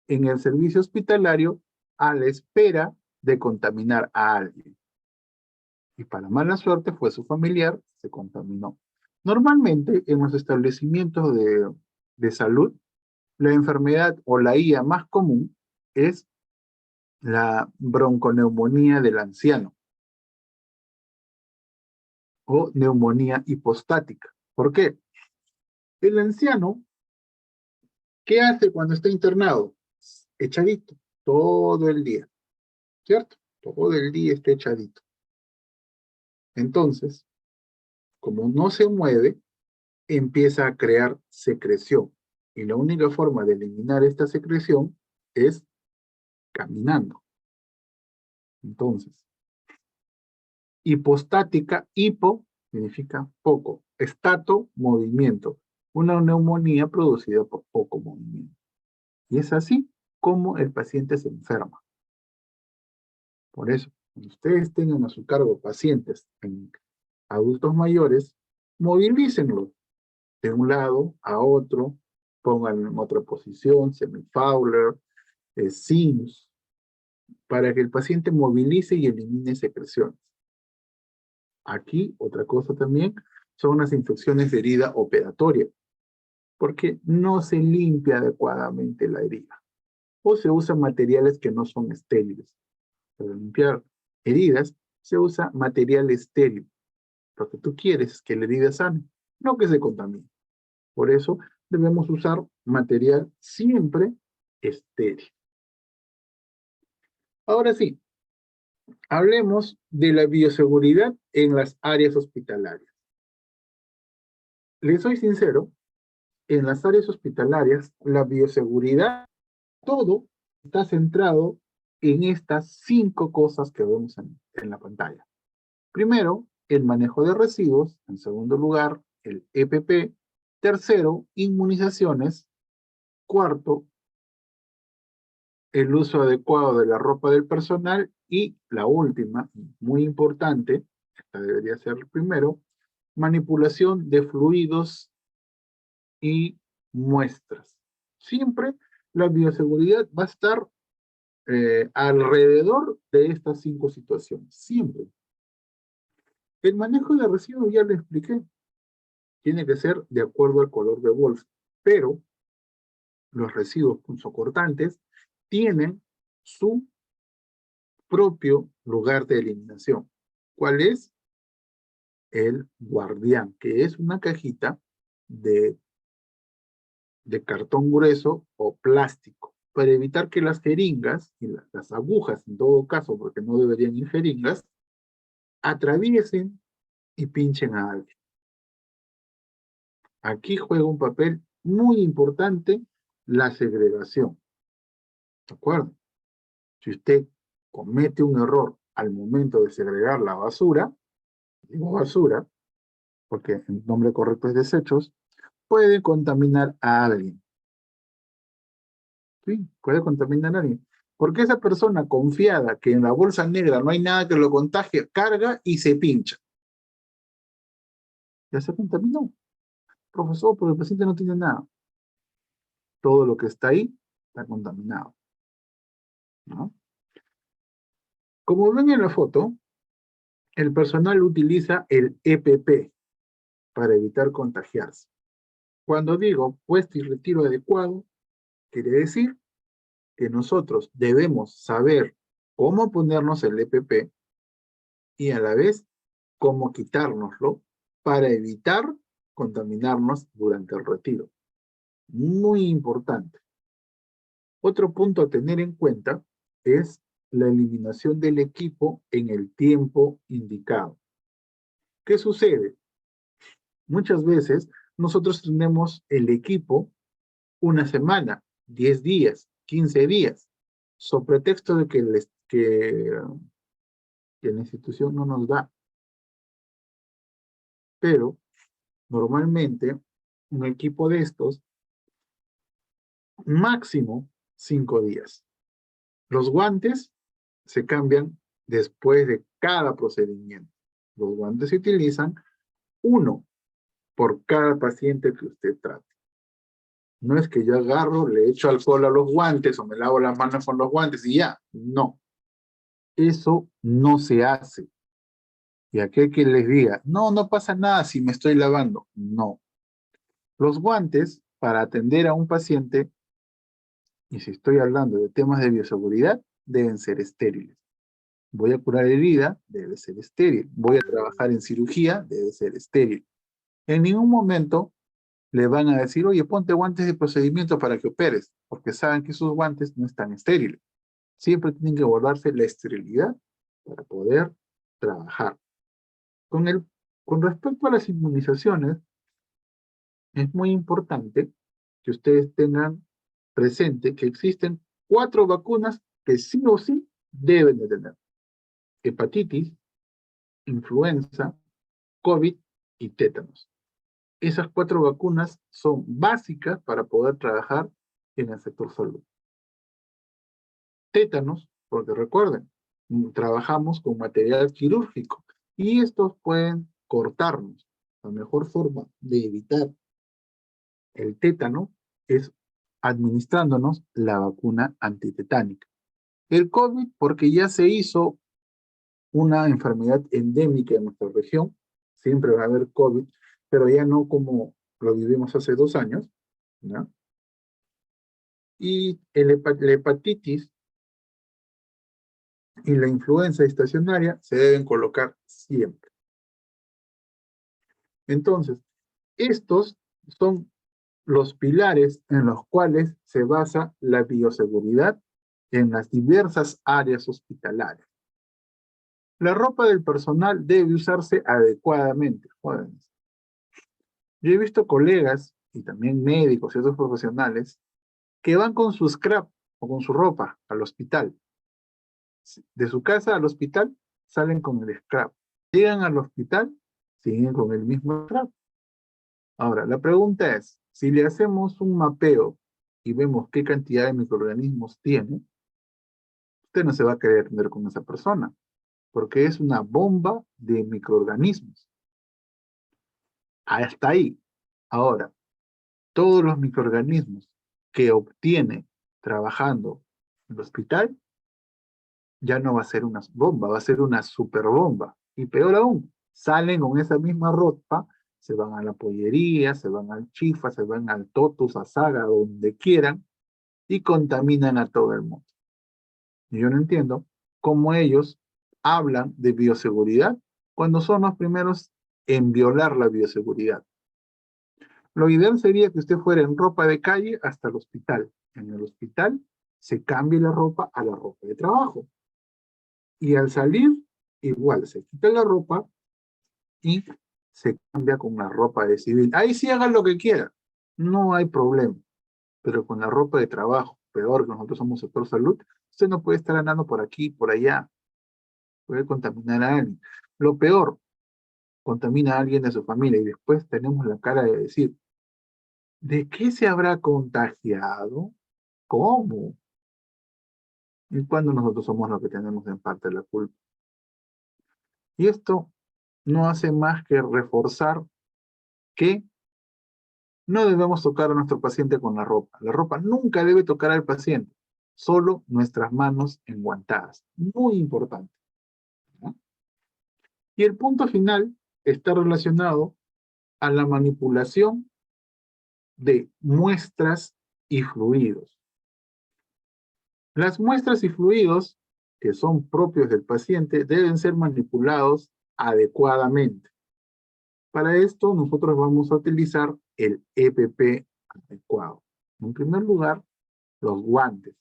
en el servicio hospitalario a la espera de contaminar a alguien. Y para mala suerte fue su familiar, se contaminó. Normalmente en los establecimientos de salud, la enfermedad o la IA más común es la bronconeumonía del anciano o neumonía hipostática. ¿Por qué? El anciano, ¿qué hace cuando está internado? Echadito, todo el día, ¿cierto? Todo el día está echadito. Entonces, como no se mueve, empieza a crear secreción. Y la única forma de eliminar esta secreción es caminando. Entonces, hipostática, hipo significa poco, estato, movimiento. Una neumonía producida por poco movimiento. Y es así como el paciente se enferma. Por eso, cuando ustedes tengan a su cargo pacientes en adultos mayores, movilícenlos de un lado a otro, pongan en otra posición, semi-Fowler, SIMS, para que el paciente movilice y elimine secreciones. Aquí, otra cosa también, son las infecciones de herida operatoria, porque no se limpia adecuadamente la herida, o se usan materiales que no son estériles. Para limpiar heridas, se usa material estéril. Lo que tú quieres es que la herida sane, no que se contamine. Por eso debemos usar material siempre estéril. Ahora sí, hablemos de la bioseguridad en las áreas hospitalarias. Les soy sincero, en las áreas hospitalarias, la bioseguridad, todo está centrado en estas 5 cosas que vemos en la pantalla. Primero, el manejo de residuos. En segundo lugar, el EPP. Tercero, inmunizaciones. Cuarto, el uso adecuado de la ropa del personal. Y la última, muy importante, esta debería ser el primero, manipulación de fluidos y muestras. Siempre la bioseguridad va a estar alrededor de estas 5 situaciones, siempre. El manejo de residuos ya le expliqué, tiene que ser de acuerdo al color de bolsa, pero los residuos punzocortantes tienen su propio lugar de eliminación. ¿Cuál es? El guardián, que es una cajita de cartón grueso o plástico, para evitar que las jeringas y las agujas, en todo caso, porque no deberían ir jeringas, atraviesen y pinchen a alguien. Aquí juega un papel muy importante la segregación. ¿De acuerdo? Si usted comete un error al momento de segregar la basura, digo basura, porque el nombre correcto es desechos, puede contaminar a alguien. Sí, puede contaminar a alguien. Porque esa persona confiada que en la bolsa negra no hay nada que lo contagie, carga y se pincha. Ya se contaminó. Profesor, pero el paciente no tiene nada. Todo lo que está ahí está contaminado, ¿no? Como ven en la foto, el personal utiliza el EPP para evitar contagiarse. Cuando digo puesto y retiro adecuado, quiere decir que nosotros debemos saber cómo ponernos el EPP y a la vez cómo quitárnoslo para evitar contaminarnos durante el retiro. Muy importante. Otro punto a tener en cuenta es la eliminación del equipo en el tiempo indicado. ¿Qué sucede? Muchas veces nosotros tenemos el equipo una semana, 10 días, 15 días, sobre pretexto de que la institución no nos da. Pero normalmente un equipo de estos, máximo 5 días. Los guantes se cambian después de cada procedimiento. Los guantes se utilizan uno por cada paciente que usted trate. No es que yo agarro, le echo alcohol a los guantes o me lavo las manos con los guantes y ya. No. Eso no se hace. Y aquel que les diga, no, no pasa nada si me estoy lavando. No. Los guantes, para atender a un paciente, y si estoy hablando de temas de bioseguridad, deben ser estériles. Voy a curar herida, debe ser estéril. Voy a trabajar en cirugía, debe ser estéril. En ningún momento le van a decir, oye, ponte guantes de procedimiento para que operes, porque saben que esos guantes no están estériles. Siempre tienen que guardarse la esterilidad para poder trabajar. Con respecto a las inmunizaciones, es muy importante que ustedes tengan presente que existen 4 vacunas que sí o sí deben de tener. Hepatitis, influenza, COVID y tétanos. Esas 4 vacunas son básicas para poder trabajar en el sector salud. Tétanos, porque recuerden, trabajamos con material quirúrgico y estos pueden cortarnos. La mejor forma de evitar el tétano es administrándonos la vacuna antitetánica. El COVID, porque ya se hizo una enfermedad endémica en nuestra región, siempre va a haber COVID, pero ya no como lo vivimos hace 2 años, ¿no? Y la hepatitis y la influenza estacionaria se deben colocar siempre. Entonces, estos son los pilares en los cuales se basa la bioseguridad en las diversas áreas hospitalarias. La ropa del personal debe usarse adecuadamente, jóvenes. Yo he visto colegas, y también médicos y otros profesionales, que van con su scrap o con su ropa al hospital. De su casa al hospital salen con el scrap. Llegan al hospital, siguen con el mismo scrap. Ahora, la pregunta es, si le hacemos un mapeo y vemos qué cantidad de microorganismos tiene, usted no se va a querer atender con esa persona. porque es una bomba de microorganismos. Hasta ahí. Ahora, todos los microorganismos que obtiene trabajando en el hospital, ya no va a ser una bomba, va a ser una superbomba. Y peor aún, salen con esa misma ropa, se van a la pollería, se van al Chifa, se van al Totus, a Saga, donde quieran, y contaminan a todo el mundo. Y yo no entiendo cómo ellos hablan de bioseguridad cuando son los primeros en violar la bioseguridad. Lo ideal sería que usted fuera en ropa de calle hasta el hospital. En el hospital se cambie la ropa a la ropa de trabajo. Y al salir, igual, se quita la ropa y se cambia con la ropa de civil. Ahí sí hagan lo que quieran, no hay problema. Pero con la ropa de trabajo, peor que nosotros somos sector salud, usted no puede estar andando por aquí, por allá, puede contaminar a alguien. Lo peor, contamina a alguien de su familia y después tenemos la cara de decir, ¿de qué se habrá contagiado? ¿Cómo? Y cuando nosotros somos los que tenemos en parte la culpa. Y esto no hace más que reforzar que no debemos tocar a nuestro paciente con la ropa. La ropa nunca debe tocar al paciente, solo nuestras manos enguantadas. Muy importante, ¿no? Y el punto final está relacionado a la manipulación de muestras y fluidos. Las muestras y fluidos, que son propios del paciente, deben ser manipulados adecuadamente. Para esto, nosotros vamos a utilizar el EPP adecuado. En primer lugar, los guantes.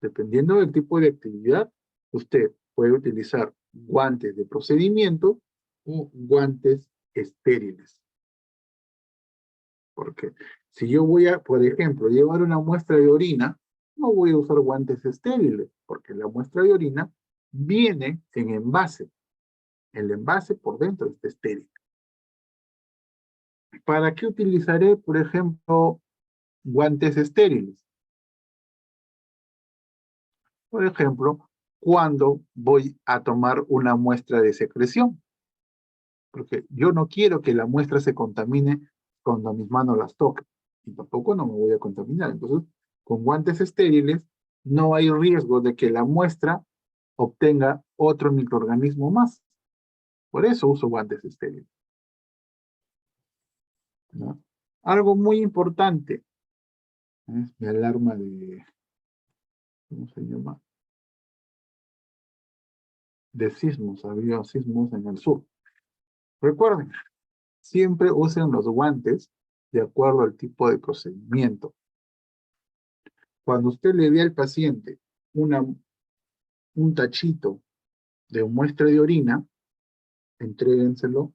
Dependiendo del tipo de actividad, usted puede utilizar guantes de procedimiento o guantes estériles. Porque si yo voy a, por ejemplo, llevar una muestra de orina, no voy a usar guantes estériles, porque la muestra de orina viene en envase. El envase por dentro está estéril. ¿Para qué utilizaré, por ejemplo, guantes estériles? Por ejemplo, cuando voy a tomar una muestra de secreción. Porque yo no quiero que la muestra se contamine cuando mis manos las toquen. Y tampoco no me voy a contaminar. Entonces, con guantes estériles, no hay riesgo de que la muestra obtenga otro microorganismo más. Por eso uso guantes estériles, ¿no? Algo muy importante. Es mi alarma de, ¿cómo se llama? De sismos. Había sismos en el sur. Recuerden, siempre usen los guantes de acuerdo al tipo de procedimiento. Cuando usted le dé al paciente un tachito de muestra de orina, entréguenselo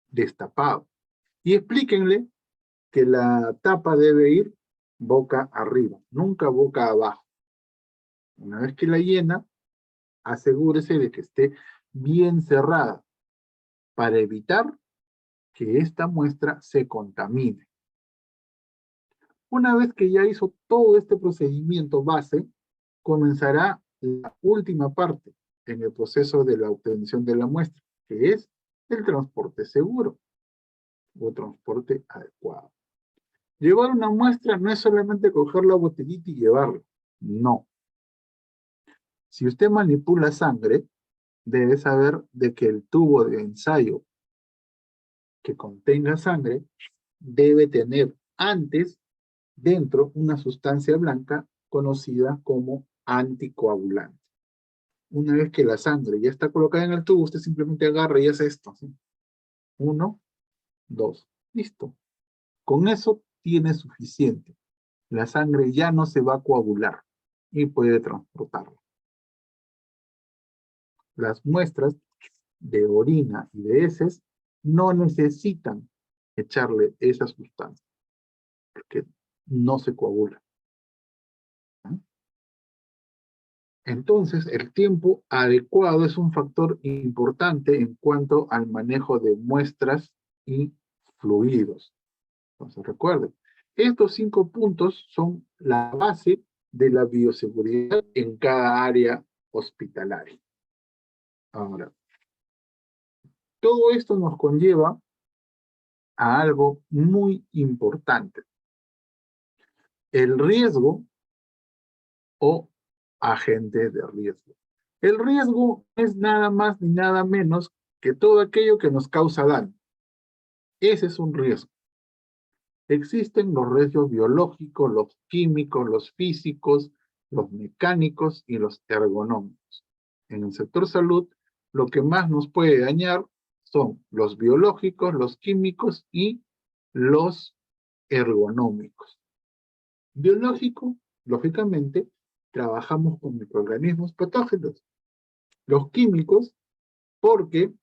destapado. Y explíquenle que la tapa debe ir boca arriba, nunca boca abajo. Una vez que la llena, asegúrese de que esté bien cerrada para evitar que esta muestra se contamine. Una vez que ya hizo todo este procedimiento base, comenzará la última parte en el proceso de la obtención de la muestra, que es el transporte seguro o transporte adecuado. Llevar una muestra no es solamente coger la botellita y llevarla, no. Si usted manipula sangre, debe saber de que el tubo de ensayo que contenga sangre debe tener antes dentro una sustancia blanca conocida como anticoagulante. Una vez que la sangre ya está colocada en el tubo, usted simplemente agarra y hace esto, ¿sí? 1, 2, listo. Con eso tiene suficiente. La sangre ya no se va a coagular y puede transportarla. Las muestras de orina y de heces no necesitan echarle esa sustancia, porque no se coagula. Entonces, el tiempo adecuado es un factor importante en cuanto al manejo de muestras y fluidos. Entonces, recuerden, estos 5 puntos son la base de la bioseguridad en cada área hospitalaria. Ahora, todo esto nos conlleva a algo muy importante. El riesgo o agentes de riesgo. El riesgo es nada más ni nada menos que todo aquello que nos causa daño. Ese es un riesgo. Existen los riesgos biológicos, los químicos, los físicos, los mecánicos y los ergonómicos. En el sector salud, lo que más nos puede dañar son los biológicos, los químicos y los ergonómicos. Biológico, lógicamente, trabajamos con microorganismos patógenos. Los químicos, porque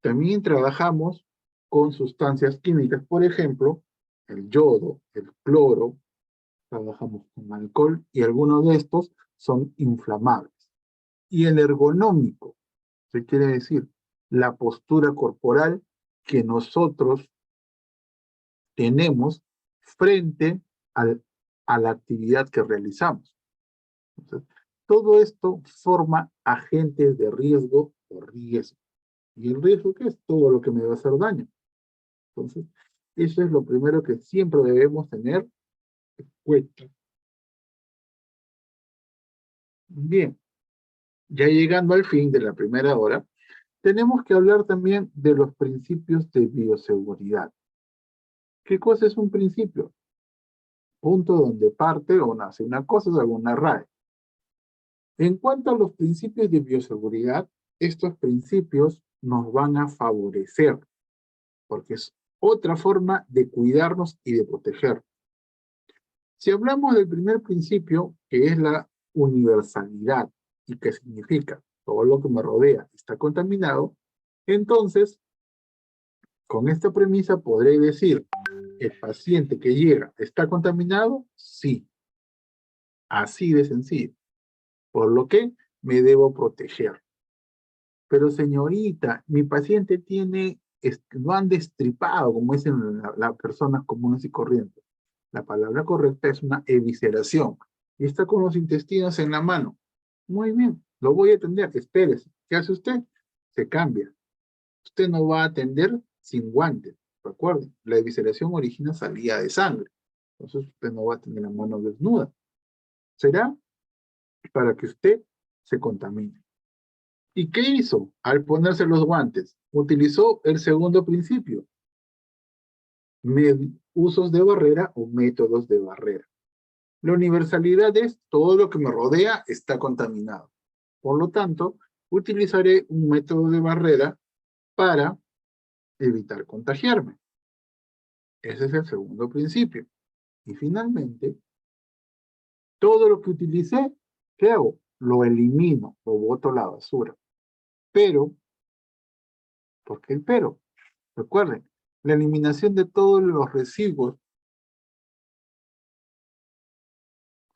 también trabajamos con sustancias químicas, por ejemplo, el yodo, el cloro, trabajamos con alcohol y algunos de estos son inflamables. Y el ergonómico, ¿qué quiere decir? La postura corporal que nosotros tenemos frente a la actividad que realizamos. Entonces, todo esto forma agentes de riesgo o riesgo. ¿Y el riesgo qué es? Todo lo que me va a hacer daño. Entonces, eso es lo primero que siempre debemos tener en cuenta. Bien, ya llegando al fin de la primera hora, tenemos que hablar también de los principios de bioseguridad. ¿Qué cosa es un principio? Punto donde parte o nace una cosa, según una RAE. En cuanto a los principios de bioseguridad, estos principios nos van a favorecer, porque es otra forma de cuidarnos y de proteger. Si hablamos del primer principio, que es la universalidad, y que significa todo lo que me rodea está contaminado, entonces, con esta premisa podré decir, ¿el paciente que llega está contaminado? Sí. Así de sencillo. Por lo que me debo proteger. Pero señorita, mi paciente lo han destripado, como dicen las personas comunes y corrientes. La palabra correcta es una evisceración. Y está con los intestinos en la mano. Muy bien, lo voy a atender, espérese. ¿Qué hace usted? Se cambia. Usted no va a atender sin guantes. Recuerden, la evisceración origina salida de sangre. Entonces usted no va a tener la mano desnuda. Será para que usted se contamine. ¿Y qué hizo al ponerse los guantes? Utilizó el segundo principio. Usos de barrera o métodos de barrera. La universalidad es todo lo que me rodea está contaminado. Por lo tanto, utilizaré un método de barrera para evitar contagiarme. Ese es el segundo principio. Y finalmente, todo lo que utilicé, ¿qué hago? Lo elimino, lo boto a la basura. Pero, ¿por qué el pero? Recuerden, la eliminación de todos los residuos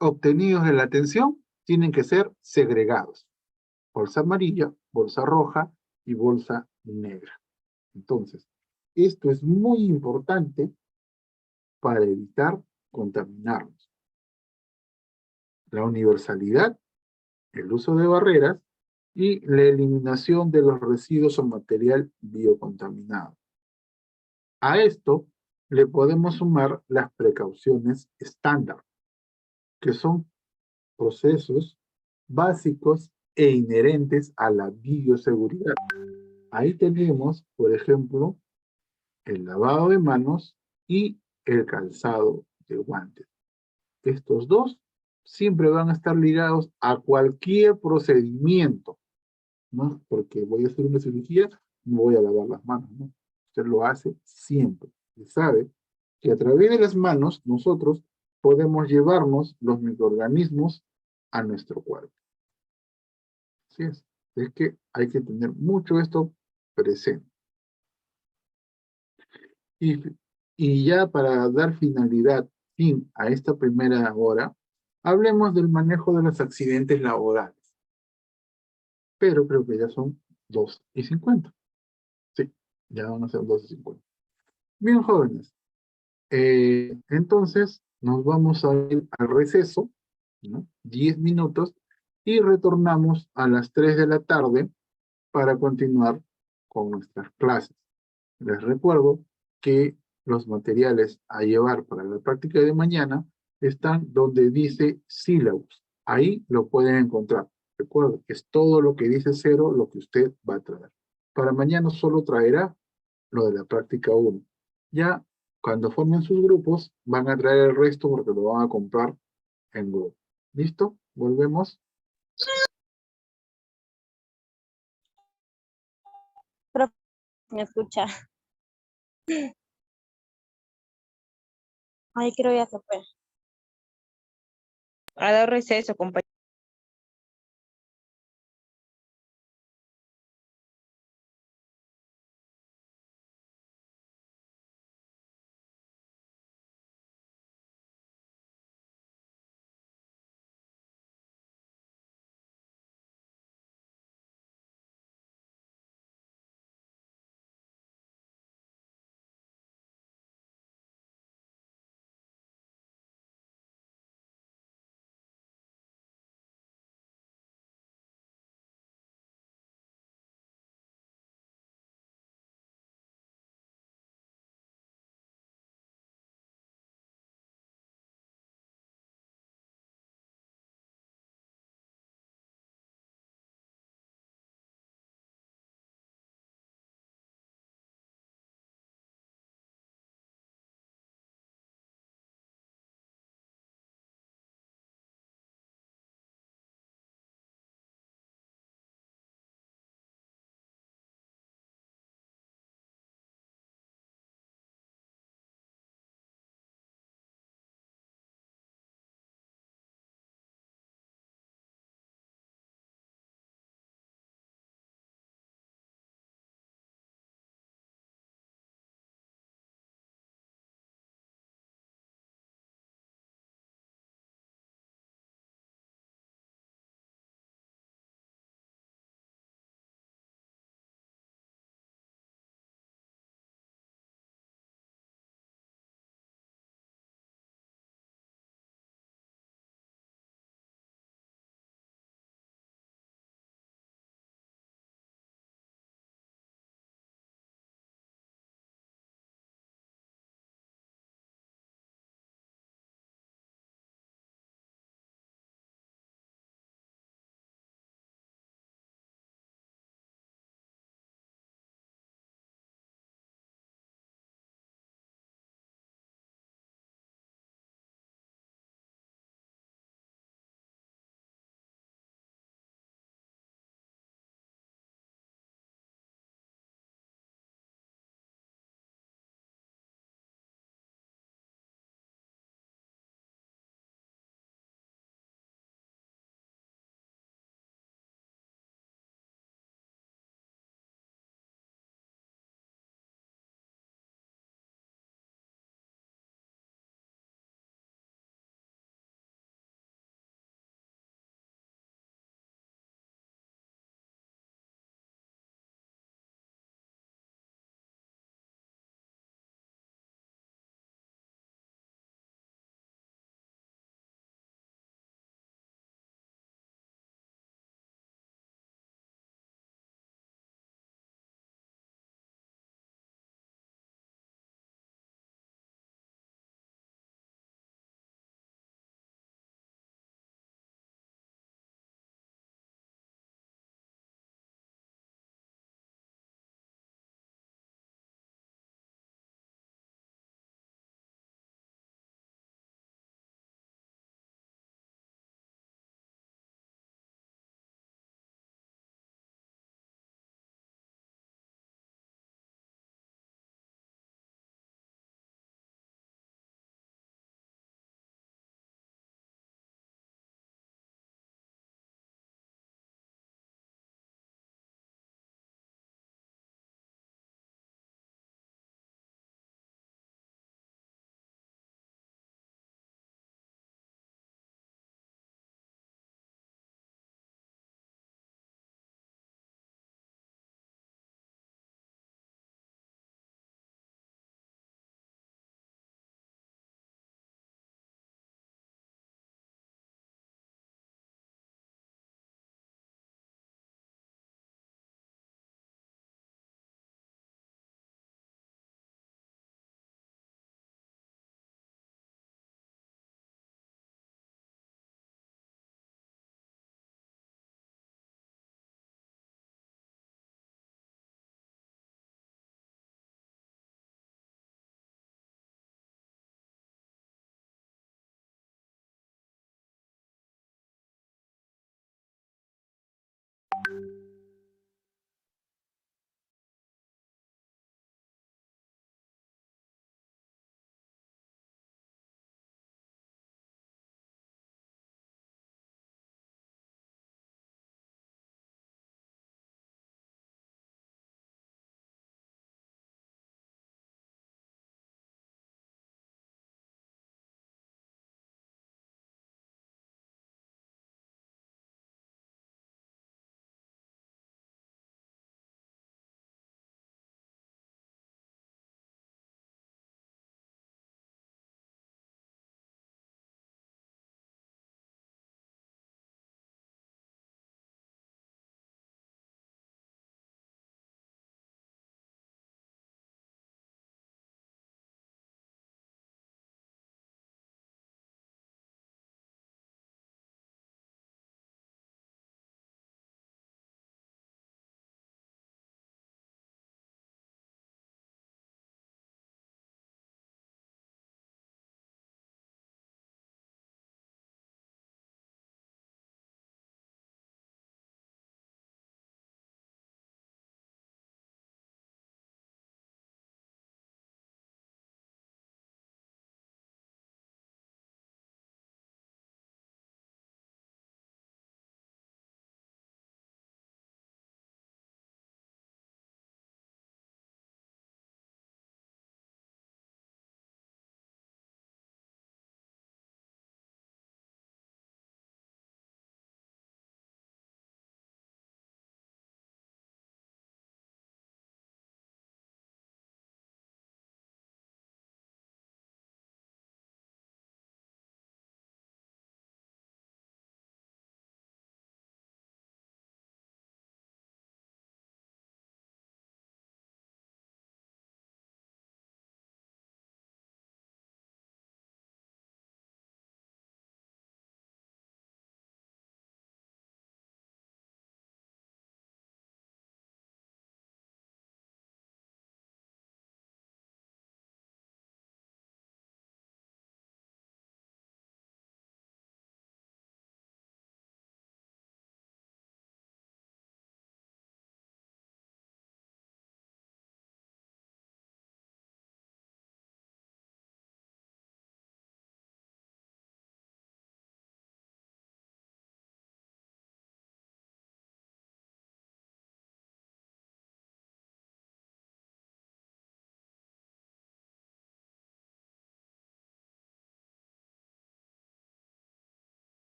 obtenidos de la atención tienen que ser segregados. Bolsa amarilla, bolsa roja y bolsa negra. Entonces, esto es muy importante para evitar contaminarnos. La universalidad, el uso de barreras y la eliminación de los residuos o material biocontaminado. A esto le podemos sumar las precauciones estándar, que son procesos básicos e inherentes a la bioseguridad. Ahí tenemos, por ejemplo, el lavado de manos y el calzado de guantes. Estos dos siempre van a estar ligados a cualquier procedimiento, ¿no? Porque voy a hacer una cirugía, me voy a lavar las manos, ¿no? Usted lo hace siempre. Y sabe que a través de las manos nosotros podemos llevarnos los microorganismos a nuestro cuerpo. Así es. Es que hay que tener mucho esto presente. Y ya para dar fin a esta primera hora, hablemos del manejo de los accidentes laborales. Pero creo que ya son 2:50. Sí, ya van a ser 2:50. Bien, jóvenes. Entonces, nos vamos a ir al receso, ¿no? 10 minutos, y retornamos a las 3 de la tarde para continuar con nuestras clases. Les recuerdo que los materiales a llevar para la práctica de mañana están donde dice sílabus. Ahí lo pueden encontrar. Recuerden, es todo lo que dice 0 lo que usted va a traer. Para mañana solo traerá lo de la práctica 1. Ya cuando formen sus grupos, van a traer el resto porque lo van a comprar en grupo. ¿Listo? Volvemos. ¿Me escucha? Ay, creo ya se fue. Ha dado receso, compañero.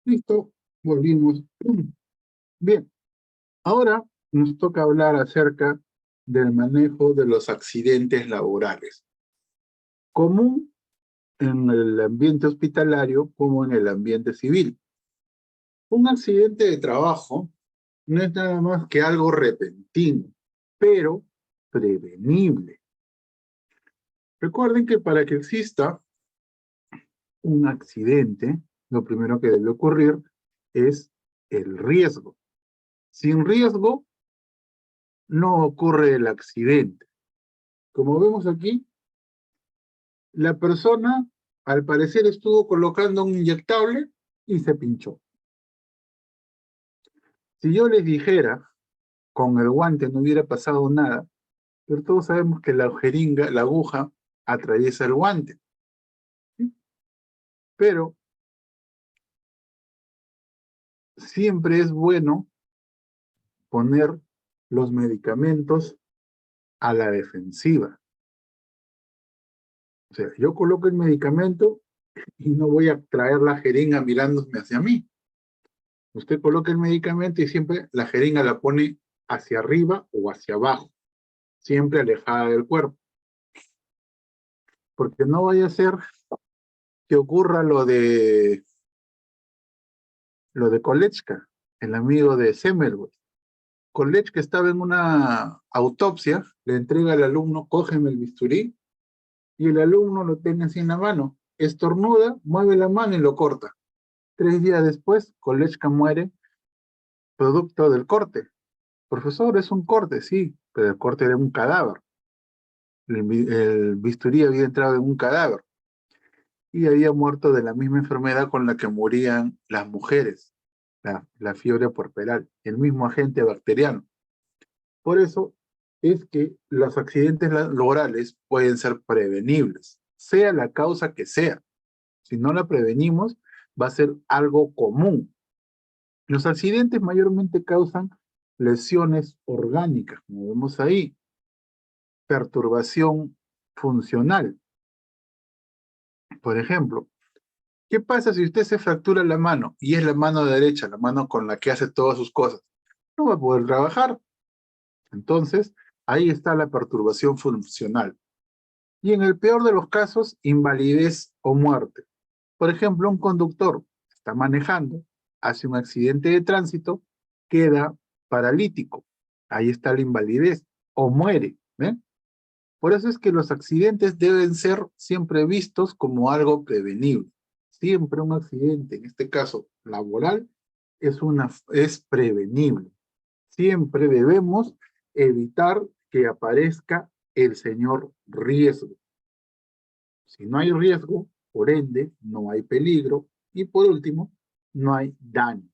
Listo, volvimos. Bien, ahora nos toca hablar acerca del manejo de los accidentes laborales, común en el ambiente hospitalario como en el ambiente civil. Un accidente de trabajo no es nada más que algo repentino, pero prevenible. Recuerden que para que exista un accidente, lo primero que debe ocurrir es el riesgo. Sin riesgo, no ocurre el accidente. Como vemos aquí, la persona al parecer estuvo colocando un inyectable y se pinchó. Si yo les dijera, con el guante no hubiera pasado nada, pero todos sabemos que la jeringa, la aguja, atraviesa el guante. ¿Sí? Pero siempre es bueno poner los medicamentos a la defensiva. O sea, yo coloco el medicamento y no voy a traer la jeringa mirándome hacia mí. Usted coloca el medicamento y siempre la jeringa la pone hacia arriba o hacia abajo, siempre alejada del cuerpo. Porque no vaya a ser que ocurra lo de Kolechka, el amigo de Semmelweis. Kolechka estaba en una autopsia, le entrega al alumno, cógeme el bisturí, y el alumno lo tiene así en la mano, estornuda, mueve la mano y lo corta. 3 días después, Kolechka muere producto del corte. Profesor, es un corte, sí, pero el corte era un cadáver. El bisturí había entrado en un cadáver y había muerto de la misma enfermedad con la que morían las mujeres, la fiebre puerperal, el mismo agente bacteriano. Por eso es que los accidentes laborales pueden ser prevenibles, sea la causa que sea. Si no la prevenimos, va a ser algo común. Los accidentes mayormente causan lesiones orgánicas, como vemos ahí, perturbación funcional. Por ejemplo, ¿qué pasa si usted se fractura la mano y es la mano derecha, la mano con la que hace todas sus cosas? No va a poder trabajar. Entonces, ahí está la perturbación funcional. Y en el peor de los casos, invalidez o muerte. Por ejemplo, un conductor está manejando, hace un accidente de tránsito, queda paralítico. Ahí está la invalidez o muere. ¿Ven? Por eso es que los accidentes deben ser siempre vistos como algo prevenible. Siempre un accidente, en este caso laboral, es prevenible. Siempre debemos evitar que aparezca el señor riesgo. Si no hay riesgo, por ende, no hay peligro y por último, no hay daño.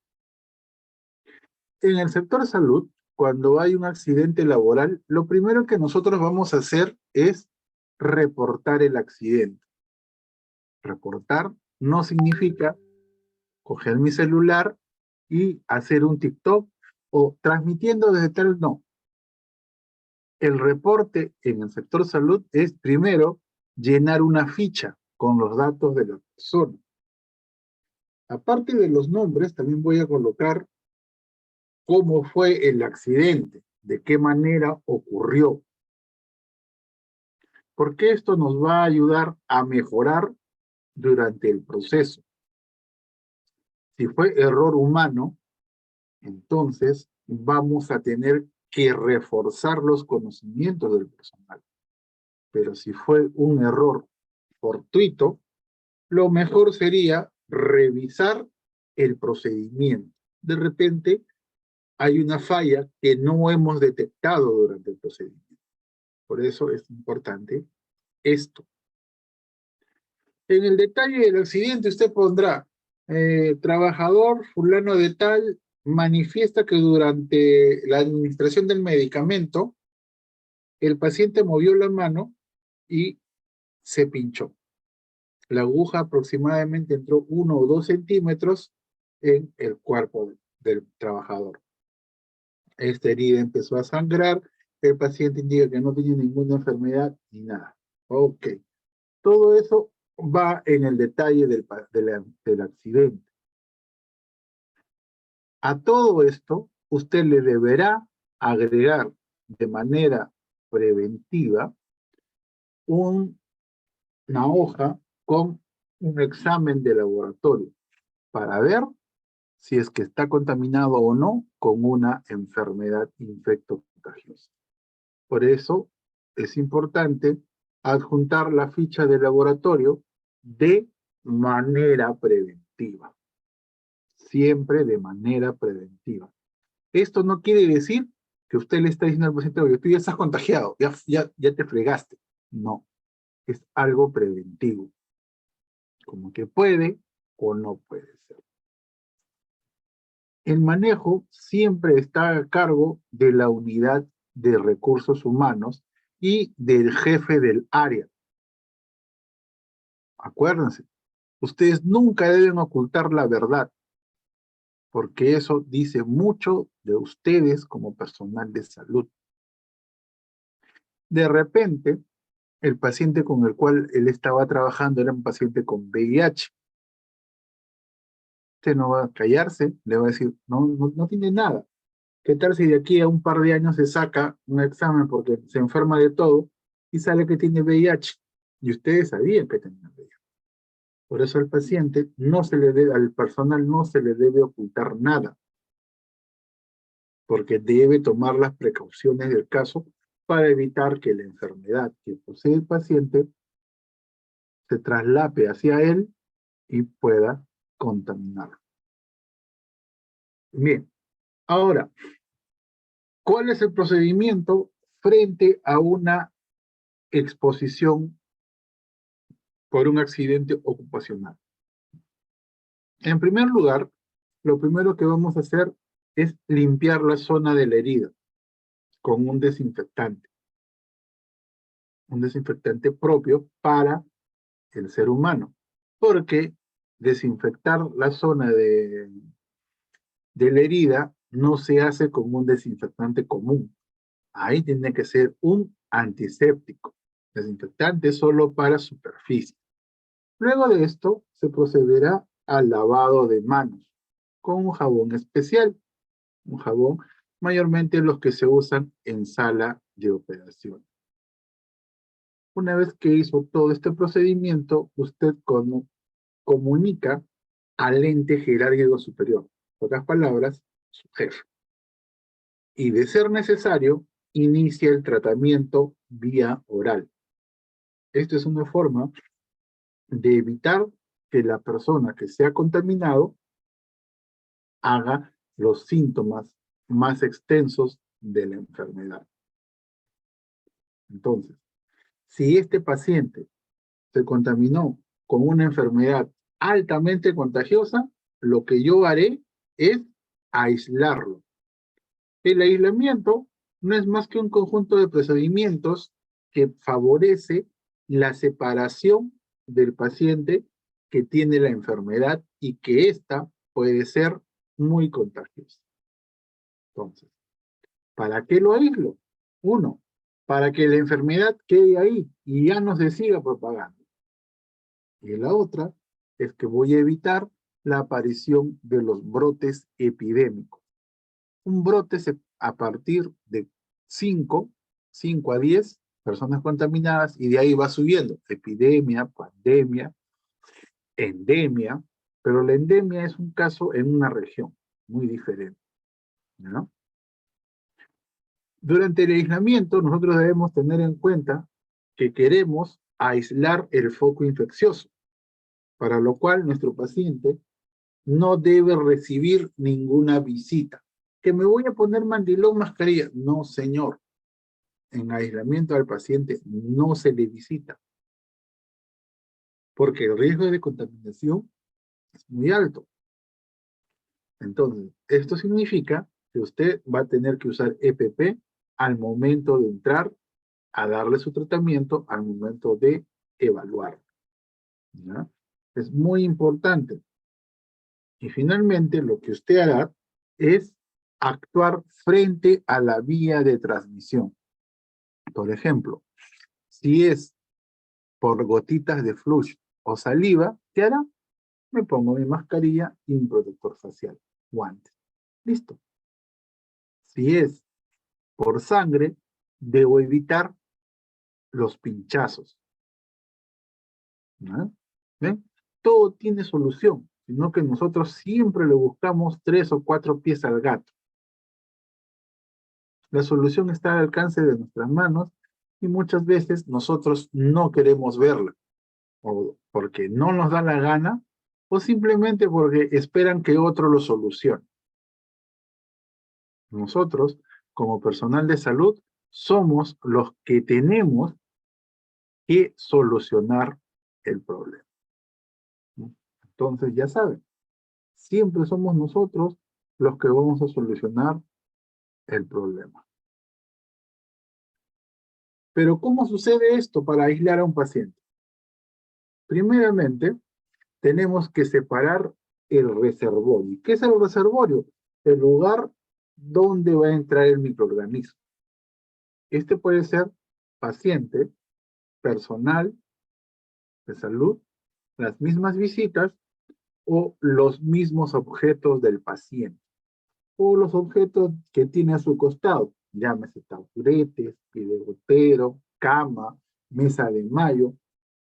En el sector salud, cuando hay un accidente laboral, lo primero que nosotros vamos a hacer es reportar el accidente. Reportar no significa coger mi celular y hacer un TikTok o transmitiendo desde tal, no. El reporte en el sector salud es primero llenar una ficha con los datos de la persona. Aparte de los nombres, también voy a colocar cómo fue el accidente, de qué manera ocurrió. Porque esto nos va a ayudar a mejorar durante el proceso. Si fue error humano, entonces vamos a tener que reforzar los conocimientos del personal. Pero si fue un error fortuito, lo mejor sería revisar el procedimiento. De repente hay una falla que no hemos detectado durante el procedimiento. Por eso es importante esto. En el detalle del accidente usted pondrá, trabajador fulano de tal manifiesta que durante la administración del medicamento el paciente movió la mano y se pinchó. La aguja aproximadamente entró 1 o 2 centímetros en el cuerpo del trabajador. Esta herida empezó a sangrar, el paciente indica que no tiene ninguna enfermedad ni nada. Ok. Todo eso va en el detalle del accidente. A todo esto, usted le deberá agregar de manera preventiva una hoja con un examen de laboratorio para ver si es que está contaminado o no con una enfermedad infectocontagiosa. Por eso es importante adjuntar la ficha de laboratorio de manera preventiva. Siempre de manera preventiva. Esto no quiere decir que usted le está diciendo al paciente, oye, tú ya estás contagiado, ya te fregaste. No, es algo preventivo. Como que puede o no puede ser. El manejo siempre está a cargo de la unidad de recursos humanos y del jefe del área. Acuérdense, ustedes nunca deben ocultar la verdad, porque eso dice mucho de ustedes como personal de salud. De repente, el paciente con el cual él estaba trabajando era un paciente con VIH. Usted no va a callarse, le va a decir, no tiene nada. ¿Qué tal si de aquí a un par de años se saca un examen porque se enferma de todo y sale que tiene VIH? Y ustedes sabían que tenía VIH. Por eso al paciente al personal no se le debe ocultar nada, porque debe tomar las precauciones del caso para evitar que la enfermedad que posee el paciente se traslape hacia él y pueda contaminarlo. Bien, ahora, ¿cuál es el procedimiento frente a una exposición por un accidente ocupacional? En primer lugar, lo primero que vamos a hacer es limpiar la zona de la herida con un desinfectante propio para el ser humano, porque desinfectar la zona de la herida no se hace con un desinfectante común. Ahí tiene que ser un antiséptico, desinfectante solo para superficie. Luego de esto, se procederá al lavado de manos con un jabón especial, un jabón mayormente los que se usan en sala de operación. Una vez que hizo todo este procedimiento, usted comunica al ente jerárquico superior, en pocas palabras, su jefe. Y de ser necesario, inicia el tratamiento vía oral. Esta es una forma de evitar que la persona que se ha contaminado haga los síntomas más extensos de la enfermedad. Entonces, si este paciente se contaminó con una enfermedad altamente contagiosa, lo que yo haré es aislarlo. El aislamiento no es más que un conjunto de procedimientos que favorece la separación del paciente que tiene la enfermedad y que ésta puede ser muy contagiosa. Entonces, ¿para qué lo aíslo? Uno, para que la enfermedad quede ahí y ya no se siga propagando. Y la otra es que voy a evitar la aparición de los brotes epidémicos. Un brote a partir de 5 a 10 personas contaminadas y de ahí va subiendo. Epidemia, pandemia, endemia, pero la endemia es un caso en una región muy diferente, ¿no? Durante el aislamiento, nosotros debemos tener en cuenta que queremos aislar el foco infeccioso, para lo cual nuestro paciente no debe recibir ninguna visita. ¿Que me voy a poner mandilón, mascarilla? No, señor. En aislamiento al paciente no se le visita, porque el riesgo de contaminación es muy alto. Entonces, esto significa que usted va a tener que usar EPP al momento de entrar a darle su tratamiento, al momento de evaluar, ¿ya? Es muy importante. Y finalmente, lo que usted hará es actuar frente a la vía de transmisión. Por ejemplo, si es por gotitas de flush o saliva, ¿qué hará? Me pongo mi mascarilla y un protector facial, guantes. Listo. Si es por sangre, debo evitar los pinchazos. ¿No? ¿Ven? Todo tiene solución, sino que nosotros siempre le buscamos 3 o 4 pies al gato. La solución está al alcance de nuestras manos y muchas veces nosotros no queremos verla, o porque no nos da la gana, o simplemente porque esperan que otro lo solucione. Nosotros, como personal de salud, somos los que tenemos que solucionar el problema. Entonces, ya saben, siempre somos nosotros los que vamos a solucionar el problema. Pero, ¿cómo sucede esto para aislar a un paciente? Primeramente, tenemos que separar el reservorio. ¿Qué es el reservorio? El lugar donde va a entrar el microorganismo. Este puede ser paciente, personal de salud, las mismas visitas o los mismos objetos del paciente, o los objetos que tiene a su costado, llámese taburetes, pie de gotero, cama, mesa de mayo.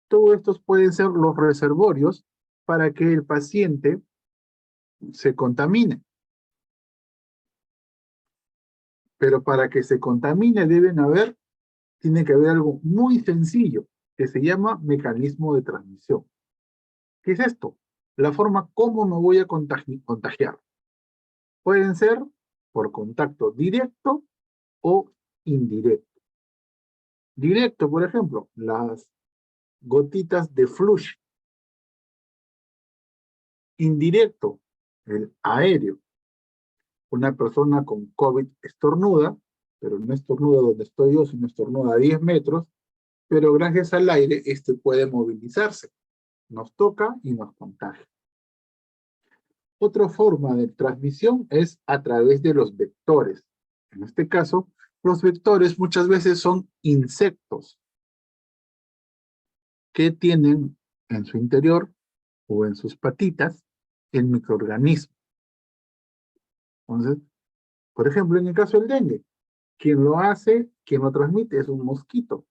Todos estos pueden ser los reservorios para que el paciente se contamine. Pero para que se contamine tiene que haber algo muy sencillo que se llama mecanismo de transmisión. ¿Qué es esto? La forma como me voy a contagiar. Pueden ser por contacto directo o indirecto. Directo, por ejemplo, las gotitas de flush. Indirecto, el aéreo. Una persona con COVID estornuda, pero no estornuda donde estoy yo, sino estornuda a 10 metros, pero gracias al aire este puede movilizarse. Nos toca y nos contagia. Otra forma de transmisión es a través de los vectores. En este caso, los vectores muchas veces son insectos que tienen en su interior o en sus patitas el microorganismo. Entonces, por ejemplo, en el caso del dengue, quien lo transmite es un mosquito.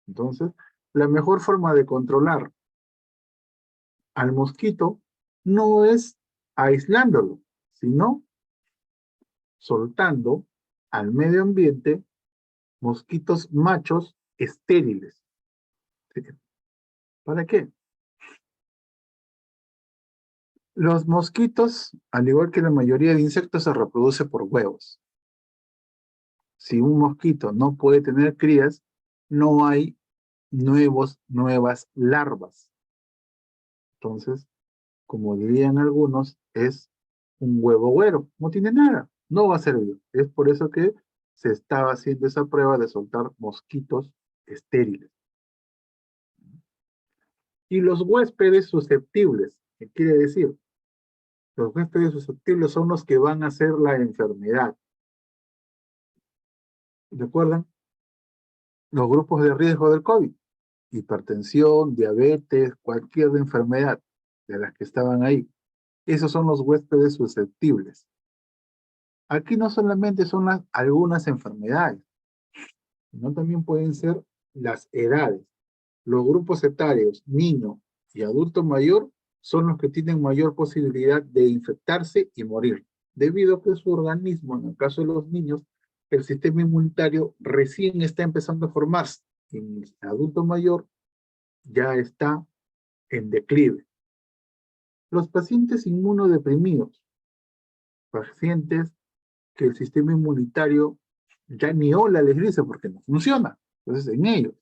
Entonces, la mejor forma de controlar al mosquito no es aislándolo, sino soltando al medio ambiente mosquitos machos estériles. ¿Para qué? Los mosquitos, al igual que la mayoría de insectos, se reproducen por huevos. Si un mosquito no puede tener crías, no hay nuevas larvas. Entonces, como dirían algunos, es un huevo güero, no tiene nada, no va a servir. Es por eso que se estaba haciendo esa prueba de soltar mosquitos estériles. Y los huéspedes susceptibles, ¿qué quiere decir? Los huéspedes susceptibles son los que van a hacer la enfermedad. ¿Recuerdan? Los grupos de riesgo del COVID, hipertensión, diabetes, cualquier enfermedad de las que estaban ahí. Esos son los huéspedes susceptibles. Aquí no solamente son algunas enfermedades, sino también pueden ser las edades. Los grupos etarios, niño y adulto mayor, son los que tienen mayor posibilidad de infectarse y morir, debido a que su organismo, en el caso de los niños, el sistema inmunitario recién está empezando a formarse. En el adulto mayor ya está en declive. Los pacientes inmunodeprimidos, pacientes que el sistema inmunitario ya ni hola les dice porque no funciona. Entonces, en ellos.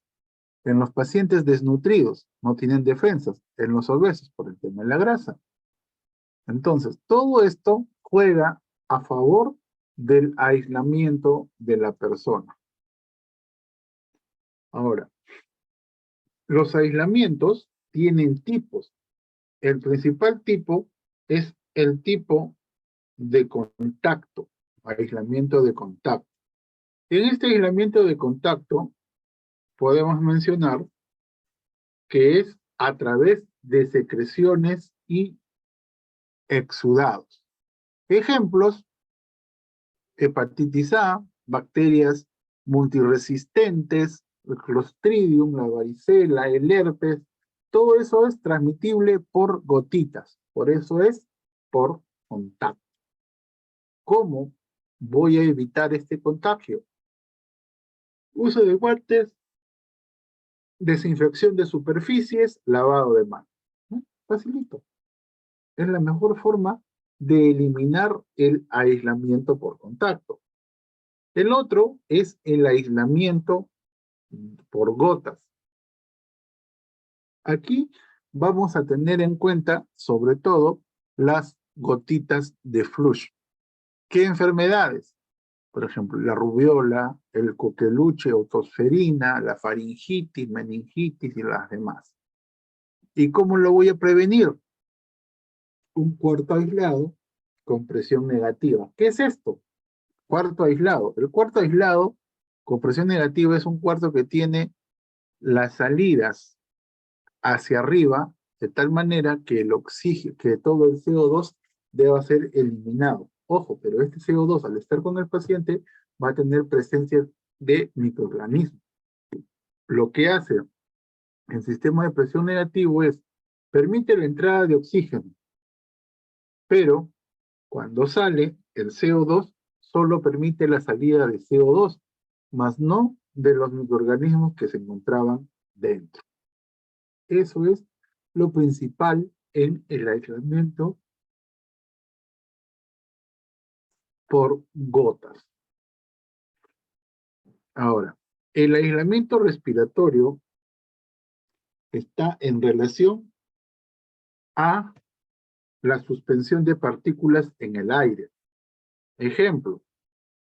En los pacientes desnutridos, no tienen defensas. En los obesos, por el tema de la grasa. Entonces, todo esto juega a favor del aislamiento de la persona. Ahora, los aislamientos tienen tipos. El principal tipo es el tipo de contacto, aislamiento de contacto. En este aislamiento de contacto podemos mencionar que es a través de secreciones y exudados. Ejemplos: hepatitis A, bacterias multiresistentes, el Clostridium, la varicela, el herpes, todo eso es transmitible por gotitas, por eso es por contacto. ¿Cómo voy a evitar este contagio? Uso de guantes, desinfección de superficies, lavado de manos. ¿No? Facilito. Es la mejor forma de eliminar el aislamiento por contacto. El otro es el aislamiento por gotas. Aquí vamos a tener en cuenta, sobre todo, las gotitas de flush. ¿Qué enfermedades? Por ejemplo, la rubiola, el coqueluche o tosferina, la faringitis, meningitis y las demás. ¿Y cómo lo voy a prevenir? Un cuarto aislado con presión negativa. ¿Qué es esto? Cuarto aislado. El cuarto aislado con presión negativa es un cuarto que tiene las salidas hacia arriba de tal manera que el oxígeno, que todo el CO2 deba ser eliminado. Ojo, pero este CO2 al estar con el paciente va a tener presencia de microorganismos. Lo que hace el sistema de presión negativo es permite la entrada de oxígeno, pero cuando sale el CO2 solo permite la salida de CO2, más no de los microorganismos que se encontraban dentro. Eso es lo principal en el aislamiento por gotas. Ahora, el aislamiento respiratorio está en relación a la suspensión de partículas en el aire. Ejemplo: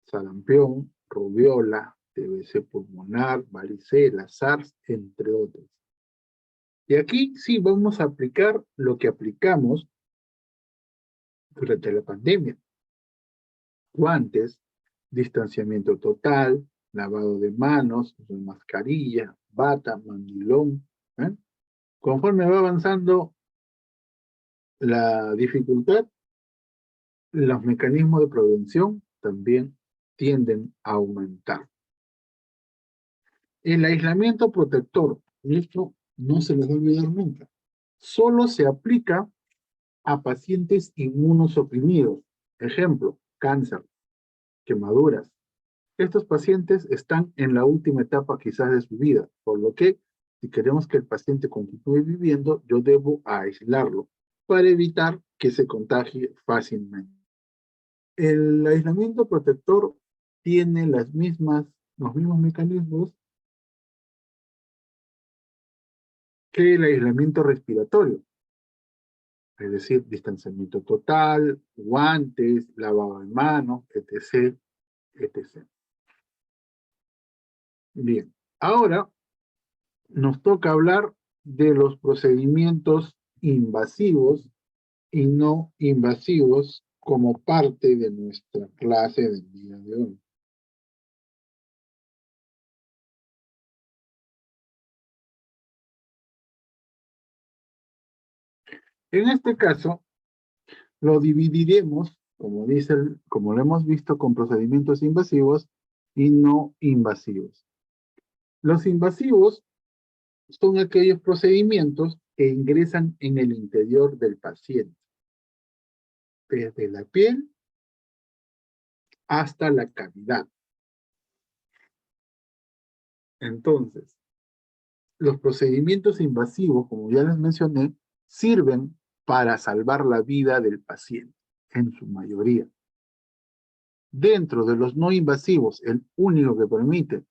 sarampión, rubiola, TBC pulmonar, varicela, SARS, entre otros. Y aquí sí vamos a aplicar lo que aplicamos durante la pandemia. Guantes, distanciamiento total, lavado de manos, mascarilla, bata, mandilón. ¿Eh? Conforme va avanzando la dificultad, los mecanismos de prevención también tienden a aumentar. El aislamiento protector, y esto no se les va a olvidar nunca, solo se aplica a pacientes inmunosuprimidos. Ejemplo: cáncer, quemaduras. Estos pacientes están en la última etapa quizás de su vida, por lo que si queremos que el paciente continúe viviendo, yo debo aislarlo para evitar que se contagie fácilmente. El aislamiento protector tiene los mismos mecanismos que el aislamiento respiratorio, es decir, distanciamiento total, guantes, lavado de manos, etc., etc. Bien, ahora nos toca hablar de los procedimientos invasivos y no invasivos como parte de nuestra clase del día de hoy. En este caso, lo dividiremos, como lo hemos visto, con procedimientos invasivos y no invasivos. Los invasivos son aquellos procedimientos que ingresan en el interior del paciente, desde la piel hasta la cavidad. Entonces, los procedimientos invasivos, como ya les mencioné, sirven para salvar la vida del paciente, en su mayoría. Dentro de los no invasivos, el único que permite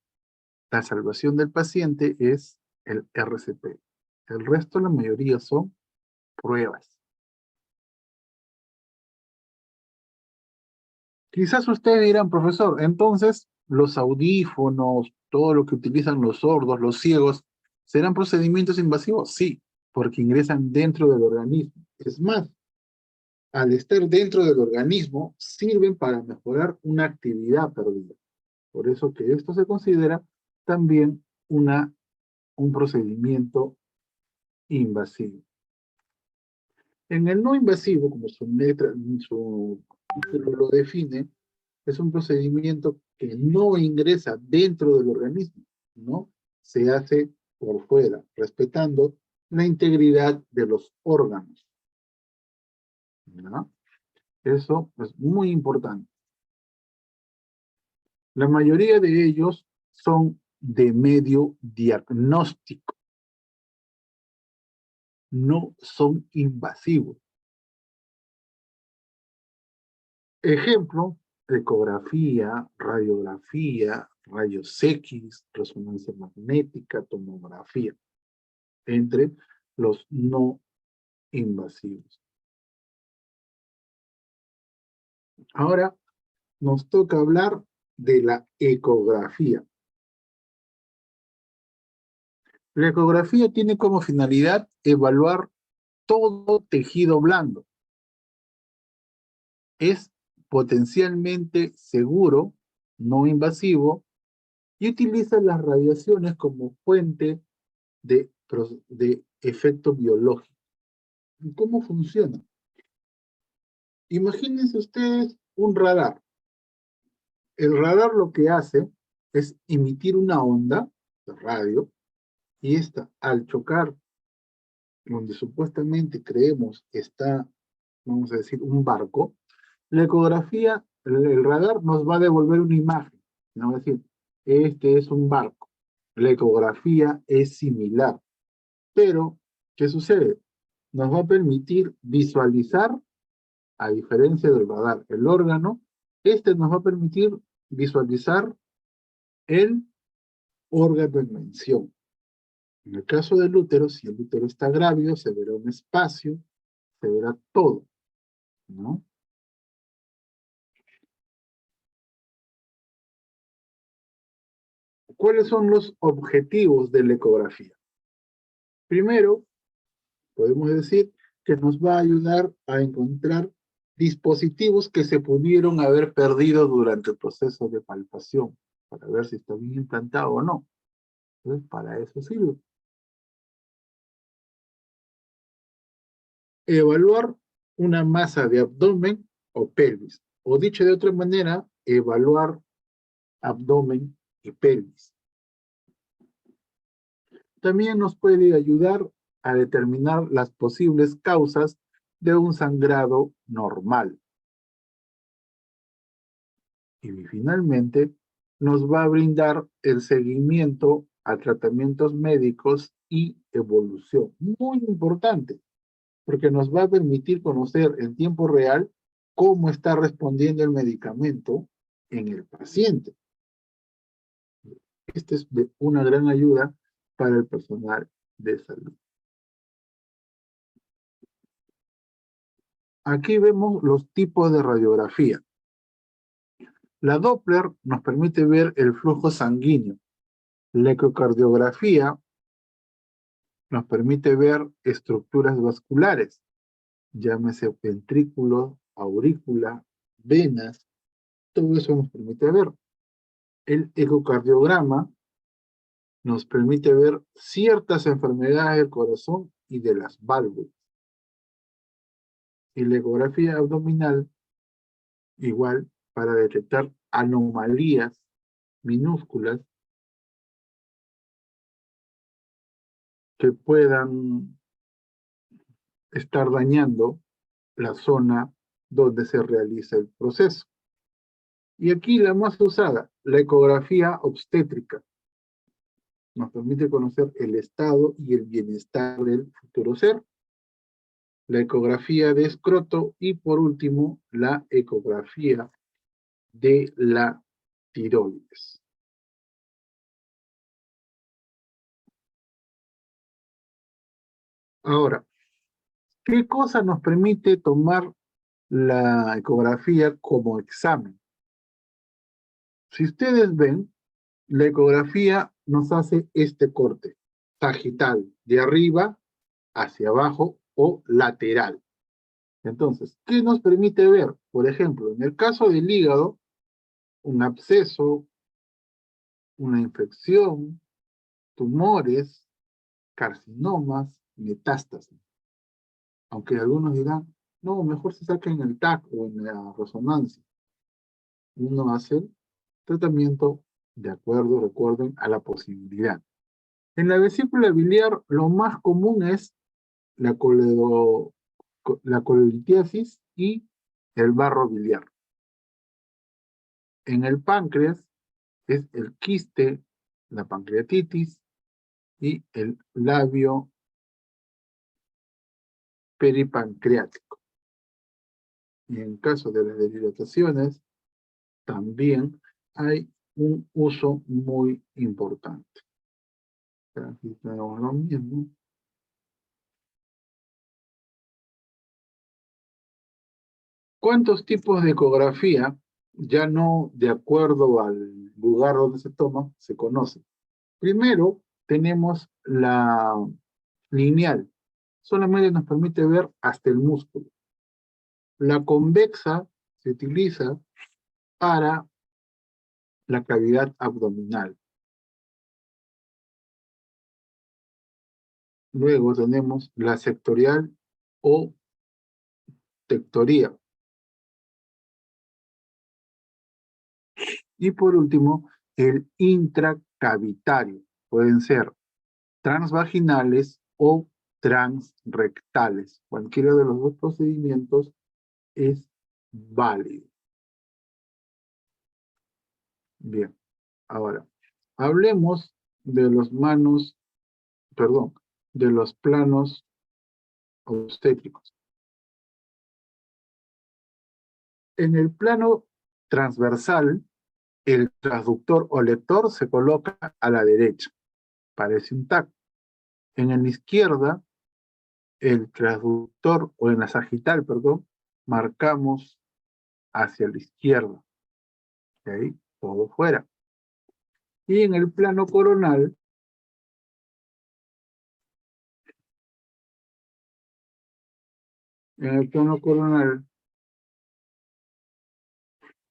la salvación del paciente es el RCP. El resto, la mayoría, son pruebas. Quizás ustedes dirán: profesor, entonces los audífonos, todo lo que utilizan los sordos, los ciegos, ¿serán procedimientos invasivos? Sí, porque ingresan dentro del organismo. Es más, al estar dentro del organismo, sirven para mejorar una actividad perdida. Por eso que esto se considera también un procedimiento invasivo. En el no invasivo, como su pero lo define, es un procedimiento que no ingresa dentro del organismo, ¿no? Se hace por fuera, respetando la integridad de los órganos, ¿no? Eso es muy importante. La mayoría de ellos son de medio diagnóstico, no son invasivos. Ejemplo, ecografía, radiografía, rayos X, resonancia magnética, tomografía, entre los no invasivos. Ahora nos toca hablar de la ecografía. La ecografía tiene como finalidad evaluar todo tejido blando. Es potencialmente seguro, no invasivo, y utiliza las radiaciones como fuente de efecto biológico. ¿Y cómo funciona? Imagínense ustedes un radar. El radar lo que hace es emitir una onda de radio, y esta, al chocar donde supuestamente creemos está, vamos a decir, un barco, la ecografía, el radar nos va a devolver una imagen. Nos va a decir, este es un barco. La ecografía es similar. Pero, ¿qué sucede? Nos va a permitir visualizar, a diferencia del radar, el órgano. Este nos va a permitir visualizar el órgano en mención. En el caso del útero, si el útero está grávido, se verá un espacio, se verá todo, ¿no? ¿Cuáles son los objetivos de la ecografía? Primero, podemos decir que nos va a ayudar a encontrar dispositivos que se pudieron haber perdido durante el proceso de palpación, para ver si está bien implantado o no. Entonces, para eso sirve. Evaluar una masa de abdomen o pelvis, o dicho de otra manera, evaluar abdomen y pelvis. También nos puede ayudar a determinar las posibles causas de un sangrado normal. Y finalmente, nos va a brindar el seguimiento a tratamientos médicos y evolución. Muy importante, porque nos va a permitir conocer en tiempo real cómo está respondiendo el medicamento en el paciente. Esta es de una gran ayuda para el personal de salud. Aquí vemos los tipos de radiografía. La Doppler nos permite ver el flujo sanguíneo. La ecocardiografía nos permite ver estructuras vasculares, llámese ventrículos, aurícula, venas, todo eso nos permite ver. El ecocardiograma nos permite ver ciertas enfermedades del corazón y de las válvulas. Y la ecografía abdominal, igual, para detectar anomalías minúsculas que puedan estar dañando la zona donde se realiza el proceso. Y aquí la más usada, la ecografía obstétrica. Nos permite conocer el estado y el bienestar del futuro ser. La ecografía de escroto y por último la ecografía de la tiroides. Ahora, ¿qué cosa nos permite tomar la ecografía como examen? Si ustedes ven, la ecografía nos hace este corte sagital, de arriba hacia abajo o lateral. Entonces, ¿qué nos permite ver? Por ejemplo, en el caso del hígado, un absceso, una infección, tumores, carcinomas, metástasis. Aunque algunos dirán, No, mejor se saca en el TAC o en la resonancia. Uno hace el tratamiento de acuerdo, recuerden, a la posibilidad. En la vesícula biliar, lo más común es la colelitiasis y el barro biliar. En el páncreas es el quiste, la pancreatitis y el labio peripancreático. Y en caso de las deshidrataciones, también hay un uso muy importante. Aquí tenemos lo mismo. ¿Cuántos tipos de ecografía, ya no de acuerdo al lugar donde se toma, se conocen? Primero, tenemos la lineal. Solamente nos permite ver hasta el músculo. La convexa se utiliza para la cavidad abdominal. Luego tenemos la sectorial o tectoría. Y por último, el intracavitario. Pueden ser transvaginales o transrectales. Cualquiera de los dos procedimientos es válido. Bien, ahora, hablemos de los de los planos obstétricos. En el plano transversal, el transductor o lector se coloca a la derecha, parece un TAC. En la izquierda, el transductor, o en la sagital, perdón, marcamos hacia la izquierda. ¿Ok? Todo fuera. Y en el plano coronal,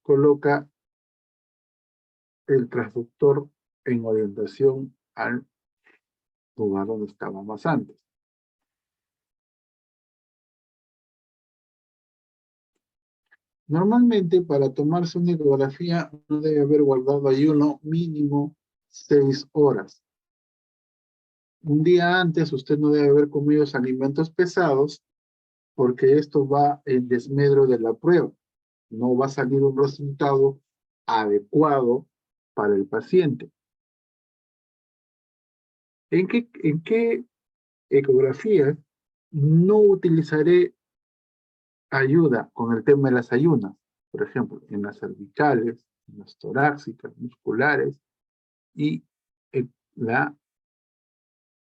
coloca el transductor en orientación al lugar donde estábamos antes. Normalmente, para tomarse una ecografía, uno debe haber guardado ayuno mínimo 6 horas. Un día antes, usted no debe haber comido alimentos pesados, porque esto va en desmedro de la prueba. No va a salir un resultado adecuado para el paciente. ¿En qué ecografía no utilizaré ayuda con el tema de las ayunas? Por ejemplo, en las cervicales, en las torácicas, musculares y en la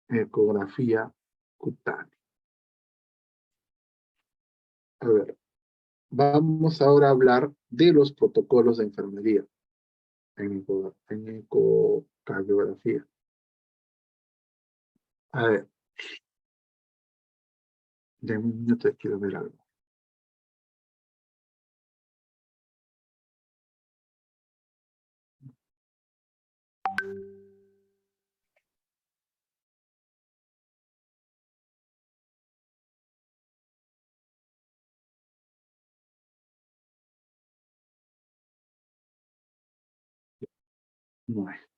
ecografía cutánea. A ver, vamos ahora a hablar de los protocolos de enfermería en ecocardiografía. A ver, de un minuto quiero ver algo.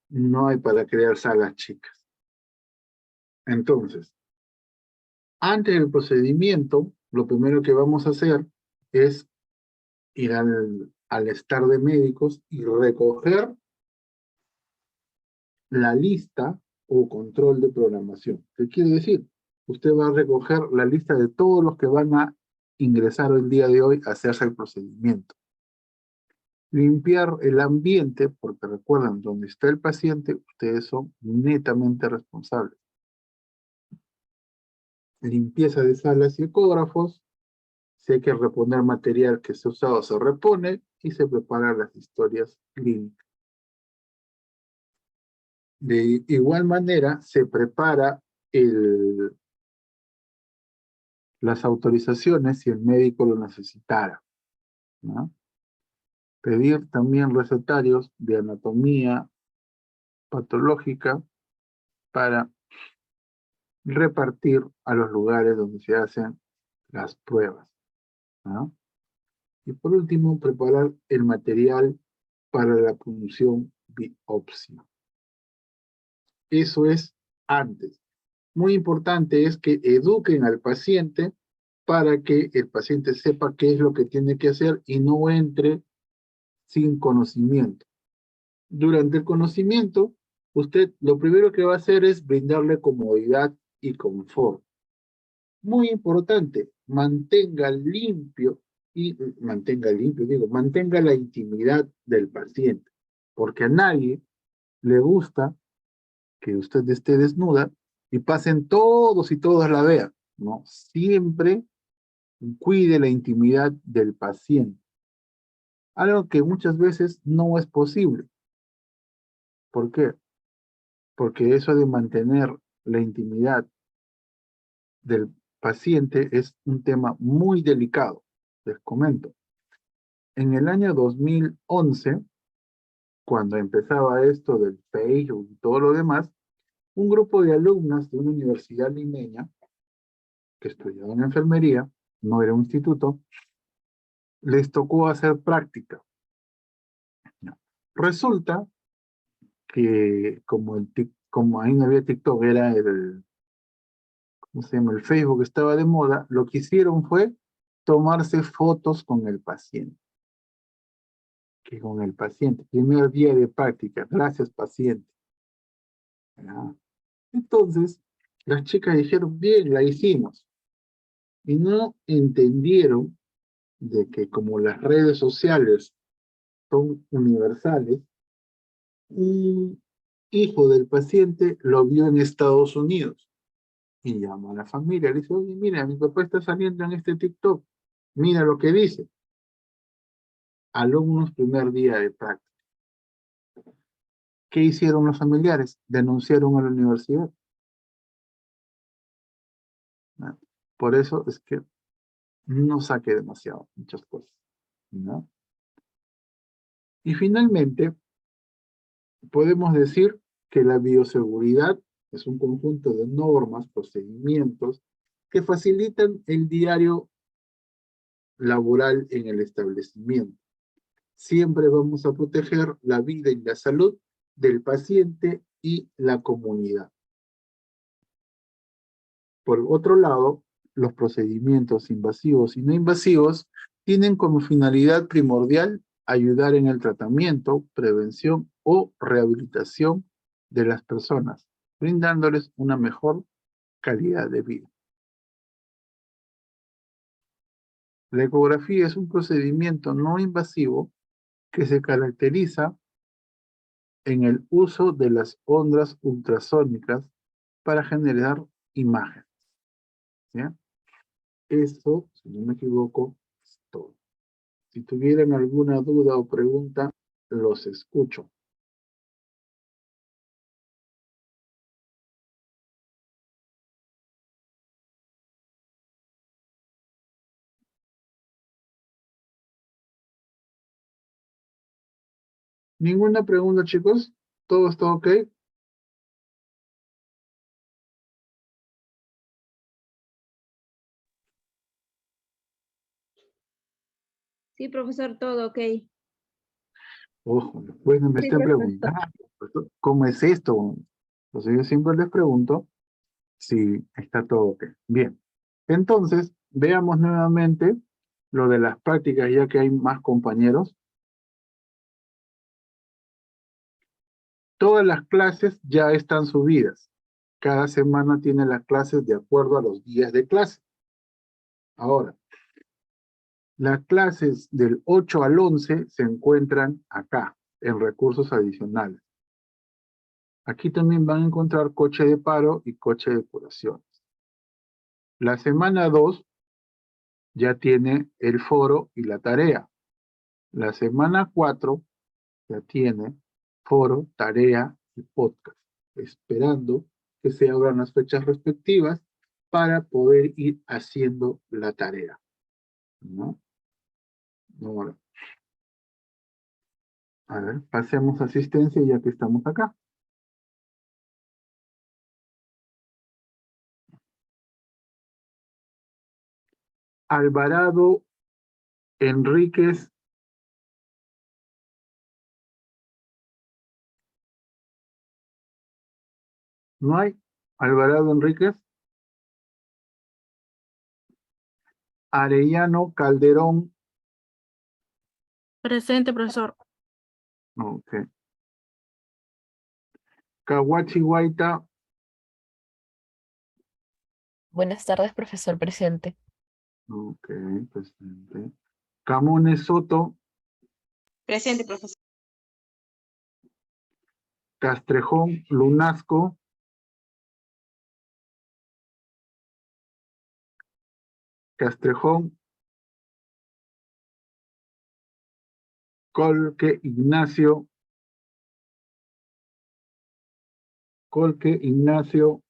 No hay para crear salas chicas. Entonces, antes del procedimiento, lo primero que vamos a hacer es ir al estar de médicos y recoger la lista o control de programación. ¿Qué quiere decir? Usted va a recoger la lista de todos los que van a ingresar el día de hoy a hacerse el procedimiento. Limpiar el ambiente, porque recuerden, donde está el paciente, ustedes son netamente responsables. Limpieza de salas y ecógrafos. Si hay que reponer material que se ha usado, se repone y se preparan las historias clínicas. De igual manera, se prepara las autorizaciones si el médico lo necesitara, ¿no? Pedir también recetarios de anatomía patológica para repartir a los lugares donde se hacen las pruebas. ¿ah? Y por último, preparar el material para la punción biopsia. Eso es antes. Muy importante es que eduquen al paciente para que el paciente sepa qué es lo que tiene que hacer y no entre sin conocimiento. Durante el conocimiento, usted lo primero que va a hacer es brindarle comodidad y confort. Muy importante, mantenga limpio mantenga la intimidad del paciente, porque a nadie le gusta que usted esté desnuda y pasen todos y todas la vean, ¿no? Siempre cuide la intimidad del paciente, algo que muchas veces no es posible. ¿Por qué? Porque eso de mantener la intimidad del paciente es un tema muy delicado. Les comento. En el año 2011, cuando empezaba esto del Facebook y todo lo demás, un grupo de alumnas de una universidad limeña que estudiaban enfermería, no era un instituto, les tocó hacer práctica. Resulta que como ahí no había TikTok, era ¿cómo se llama? El Facebook estaba de moda, lo que hicieron fue tomarse fotos con el paciente. Primer día de práctica, gracias paciente. ¿Ya? Entonces, las chicas dijeron, bien, la hicimos. Y no entendieron de que como las redes sociales son universales, un hijo del paciente lo vio en Estados Unidos y llamó a la familia. Le dice, oye, mira, mi papá está saliendo en este TikTok. Mira lo que dice. Alumnos primer día de práctica. ¿Qué hicieron los familiares? Denunciaron a la universidad. ¿No? Por eso es que no saque demasiado muchas cosas, ¿no? Y finalmente, podemos decir que la bioseguridad es un conjunto de normas, procedimientos que facilitan el diario laboral en el establecimiento. Siempre vamos a proteger la vida y la salud del paciente y la comunidad. Por otro lado, los procedimientos invasivos y no invasivos tienen como finalidad primordial ayudar en el tratamiento, prevención o rehabilitación de las personas, brindándoles una mejor calidad de vida. La ecografía es un procedimiento no invasivo que se caracteriza en el uso de las ondas ultrasónicas para generar imágenes. ¿Ya? Eso, si no me equivoco, es todo. Si tuvieran alguna duda o pregunta, los escucho. ¿Ninguna pregunta, chicos? ¿Todo está ok? Sí, profesor, todo ok. Ojo, después me Sí, estén profesor. preguntando, ¿cómo es esto? Entonces yo siempre les pregunto si está todo ok. Bien, entonces veamos nuevamente lo de las prácticas, ya que hay más compañeros. Todas las clases ya están subidas. Cada semana tiene las clases de acuerdo a los días de clase. Ahora, las clases del 8 al 11 se encuentran acá, en recursos adicionales. Aquí también van a encontrar coche de paro y coche de curaciones. La semana 2 ya tiene el foro y la tarea. La semana 4 ya tiene foro, tarea y podcast, esperando que se abran las fechas respectivas para poder ir haciendo la tarea, ¿no? Ahora, a ver, pasemos a asistencia ya que estamos acá. Alvarado Enríquez. ¿No hay? Alvarado Enríquez. Arellano Calderón. Presente, profesor. Ok. Caguachi Guaita. Buenas tardes, profesor presente. Ok, presente. Camones Soto. Presente, profesor. Castrejón Lunasco. Castrejón. Colque Ignacio. Colque Ignacio.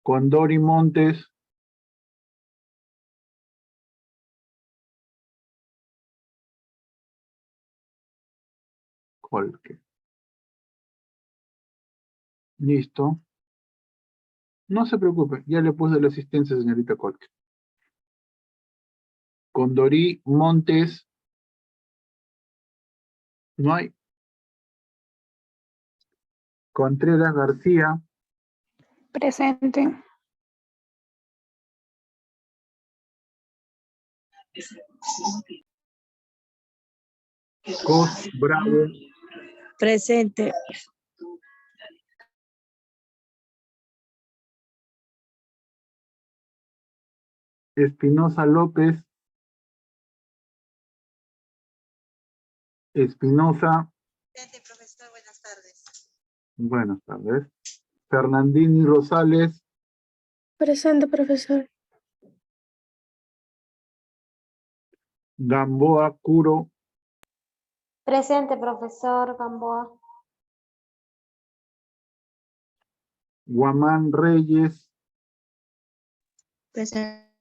Condori Montes. Colque. Listo. No se preocupe, ya le puse la asistencia, señorita Colque. Condorí Montes. No hay. Contreras García. Presente. Cos Bravo. Presente. Espinosa López. Espinosa. Presente, profesor. Buenas tardes. Buenas tardes. Fernandini Rosales. Presente, profesor. Gamboa Curo. Presente, profesor Gamboa. Guamán Reyes. Presente.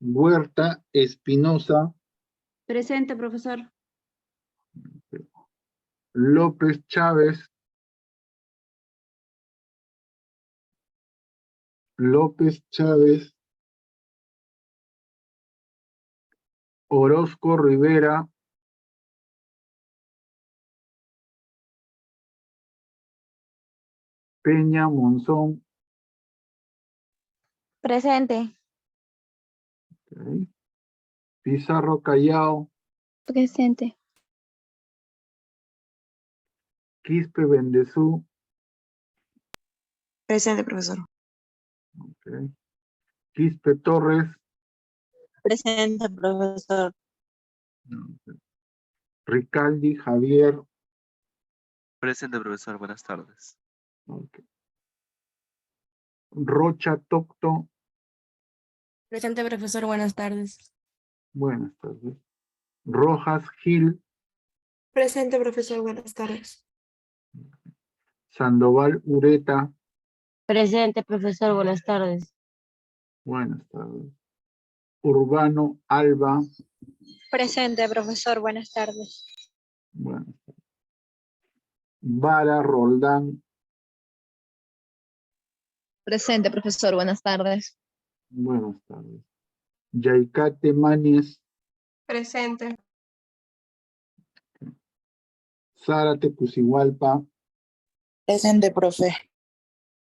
Huerta Espinosa. Presente, profesor. López Chávez. López Chávez. Orozco Rivera. Peña Monzón. Presente. Ok. Pizarro Callao. Presente. Quispe Bendezú. Presente, profesor. Ok. Quispe Torres. Presente, profesor. Ok. Ricaldi Javier. Presente, profesor. Buenas tardes. Ok. Rocha Tocto. Presente, profesor. Buenas tardes. Buenas tardes. Rojas Gil. Presente, profesor. Buenas tardes. Sandoval Ureta. Presente, profesor. Buenas tardes. Buenas tardes. Urbano Alba. Presente, profesor. Buenas tardes. Buenas tardes. Vara Roldán. Presente, profesor. Buenas tardes. Buenas tardes. Yaicate Mañez. Presente. Zárate Cusihualpa. Presente, profe.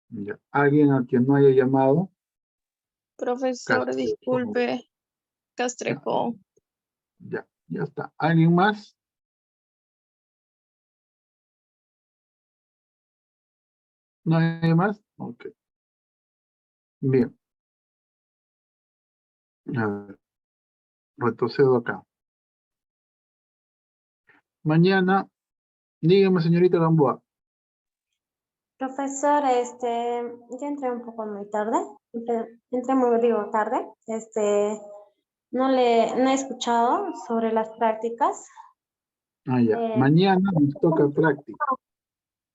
Ya. ¿Alguien a quien no haya llamado? Profesor, Castrejón. disculpe. Castrejón. Ya está. ¿Alguien más? ¿No hay más? Ok. Bien. A ver. Retrocedo acá. Mañana, dígame, señorita Gamboa. Profesor, yo entré un poco muy tarde. Entré muy, digo, tarde. No he escuchado sobre las prácticas. Ya. Eh, Mañana nos toca práctica.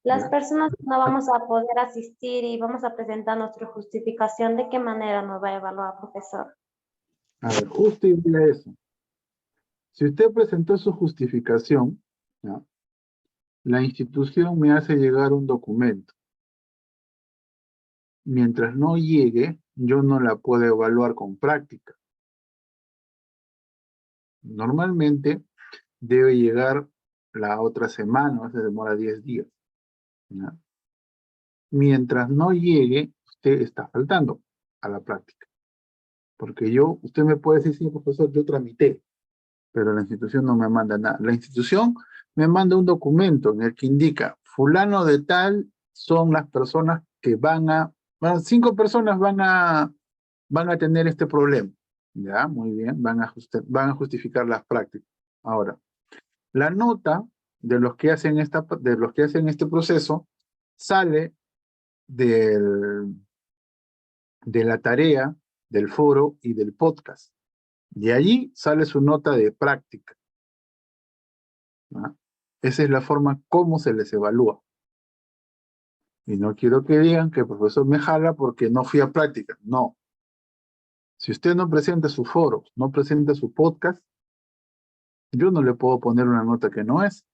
Las Ya. personas que no vamos a poder asistir y vamos a presentar nuestra justificación, ¿de qué manera nos va a evaluar, profesor? A ver, justo y a eso. Si usted presentó su justificación, ¿ya? La institución me hace llegar un documento. mientras no llegue, yo no la puedo evaluar con práctica. Normalmente debe llegar la otra semana, a veces demora 10 días. ¿Ya? Mientras no llegue, usted está faltando a la práctica. Porque usted me puede decir, sí, profesor, yo tramité, pero la institución no me manda nada. La institución me manda un documento en el que indica, fulano de tal son las personas que bueno, 5 personas van a tener este problema. Ya, muy bien, van a justificar las prácticas. Ahora, la nota de los que hacen este proceso sale de la tarea, del foro y del podcast. De allí sale su nota de práctica. ¿Ah? Esa es la forma como se les evalúa. Y no quiero que digan que el profesor me jala porque no fui a práctica. No. Si usted no presenta su foro, no presenta su podcast, yo no le puedo poner una nota que no es.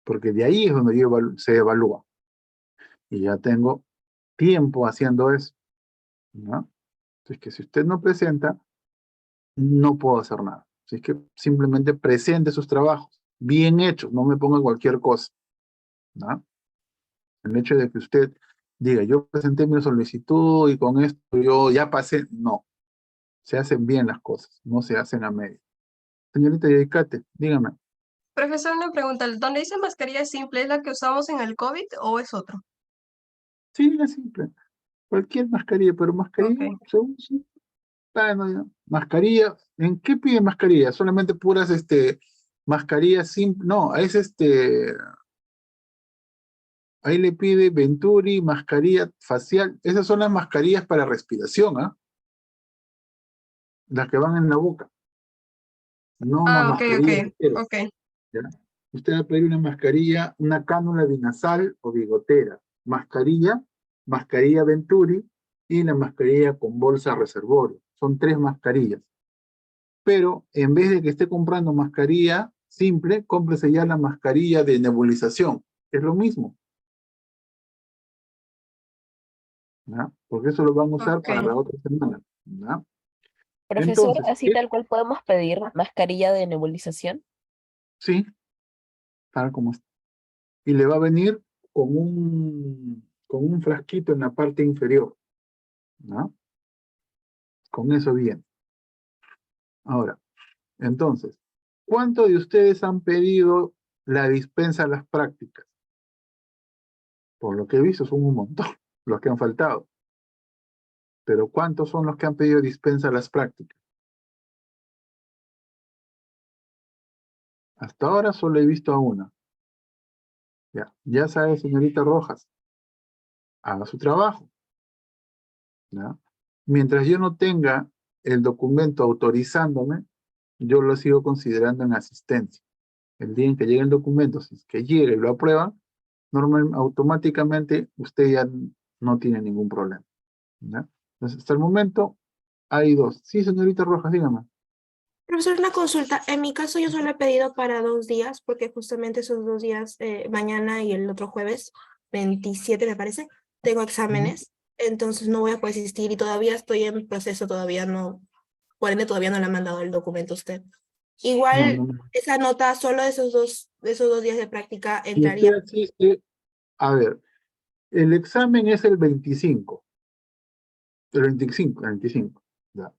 Porque de ahí es donde se evalúa. Y ya tengo tiempo haciendo eso. ¿No? Entonces, que si usted no presenta, no puedo hacer nada. Así que simplemente presente sus trabajos, bien hechos, no me ponga cualquier cosa. ¿No? El hecho de que usted diga, yo presenté mi solicitud y con esto yo ya pasé, no. Se hacen bien las cosas, no se hacen a medio. Señorita Yadicate, dígame. Profesor, una pregunta. ¿Dónde dice mascarilla simple es la que usamos en el COVID o es otro? Sí, la simple. Cualquier mascarilla, pero mascarilla, Ok. según sí. Bueno, ya. Mascarilla, ¿en qué pide mascarilla? Solamente puras mascarillas simples. No, es ahí le pide Venturi, mascarilla facial. Esas son las mascarillas para respiración, ¿ah? Las que van en la boca. No una Ah, ok, mascarilla entera, ok. ¿ya? Usted va a pedir una mascarilla, una cánula binasal o bigotera. Mascarilla Venturi y la mascarilla con bolsa reservorio. Son 3 mascarillas. Pero en vez de que esté comprando mascarilla simple, cómprese ya la mascarilla de nebulización. Es lo mismo. ¿Ya? Porque eso lo van a usar para la otra semana. ¿Ya? Profesor, Entonces, así tal cual podemos pedir mascarilla de nebulización. sí, tal como está. Y le va a venir con un frasquito en la parte inferior. ¿No? Con eso bien. Ahora, entonces, ¿cuántos de ustedes han pedido la dispensa a las prácticas? Por lo que he visto son un montón los que han faltado. Pero ¿cuántos son los que han pedido dispensa a las prácticas? Hasta ahora solo he visto a una. Ya sabe, señorita Rojas, haga su trabajo. ¿Ya? Mientras yo no tenga el documento autorizándome, yo lo sigo considerando en asistencia. El día en que llegue el documento, si es que llegue y lo aprueban, automáticamente usted ya no tiene ningún problema. ¿Ya? Entonces, hasta el momento hay 2. Sí, señorita Rojas, dígame. Profesor, una consulta. En mi caso, yo solo he pedido para 2 días, porque justamente esos 2 días, mañana y el otro jueves, 27 me parece, tengo exámenes, entonces no voy a poder asistir y todavía estoy en proceso, todavía no, por ende todavía no le han mandado el documento a usted. Igual, No. esa nota, solo esos dos días de práctica Y usted entraría. asiste, a ver, el examen es el 25. El 25. Ya.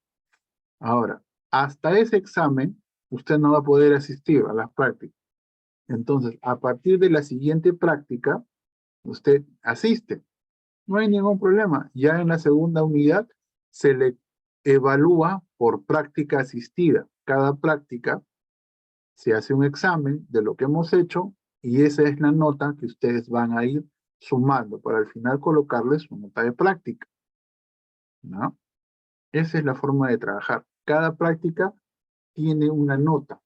Ahora, hasta ese examen, usted no va a poder asistir a las prácticas. Entonces, a partir de la siguiente práctica, usted asiste. No hay ningún problema. Ya en la segunda unidad se le evalúa por práctica asistida. Cada práctica se hace un examen de lo que hemos hecho y esa es la nota que ustedes van a ir sumando para al final colocarles su nota de práctica. ¿No? Esa es la forma de trabajar. Cada práctica tiene una nota.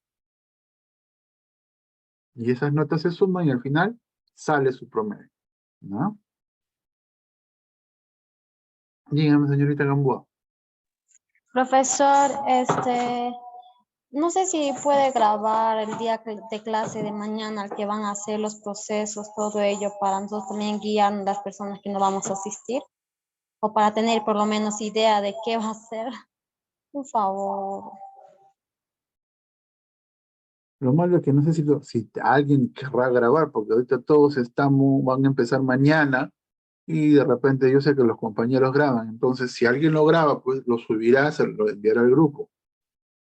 Y esas notas se suman y al final sale su promedio. ¿No? Dígame, señorita Gamboa. Profesor, no sé si puede grabar el día de clase de mañana al que van a hacer los procesos, todo ello, para nosotros también guiar a las personas que no vamos a asistir. o para tener por lo menos idea de qué va a hacer. Por favor. Lo malo es que no sé si alguien querrá grabar, porque ahorita todos van a empezar mañana y de repente yo sé que los compañeros graban. Entonces, si alguien lo graba, pues lo subirá, se lo enviará al grupo.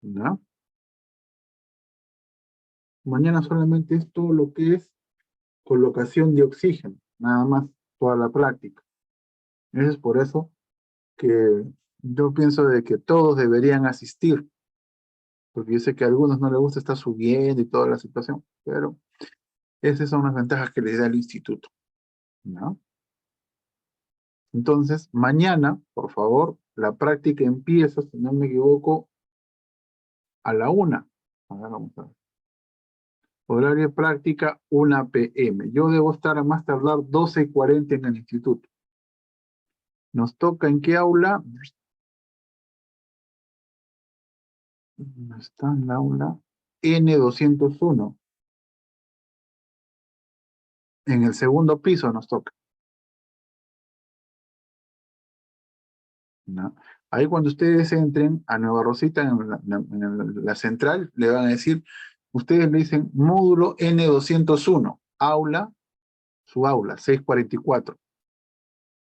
¿No? Mañana solamente es todo lo que es colocación de oxígeno, nada más, toda la práctica. Es por eso que yo pienso de que todos deberían asistir, porque yo sé que a algunos no les gusta estar subiendo y toda la situación, pero esas son las ventajas que les da el instituto, ¿no? Entonces, mañana, por favor, la práctica empieza, si no me equivoco, a la 1. Ahora vamos a ver. Horario de práctica 1 p.m. Yo debo estar a más tardar 12:40 en el instituto. Nos toca ¿en qué aula? Está en la aula N201. En el segundo piso nos toca. ¿No? Ahí cuando ustedes entren a Nueva Rosita, en la central, le van a decir, ustedes le dicen módulo N201, aula, su aula, 644.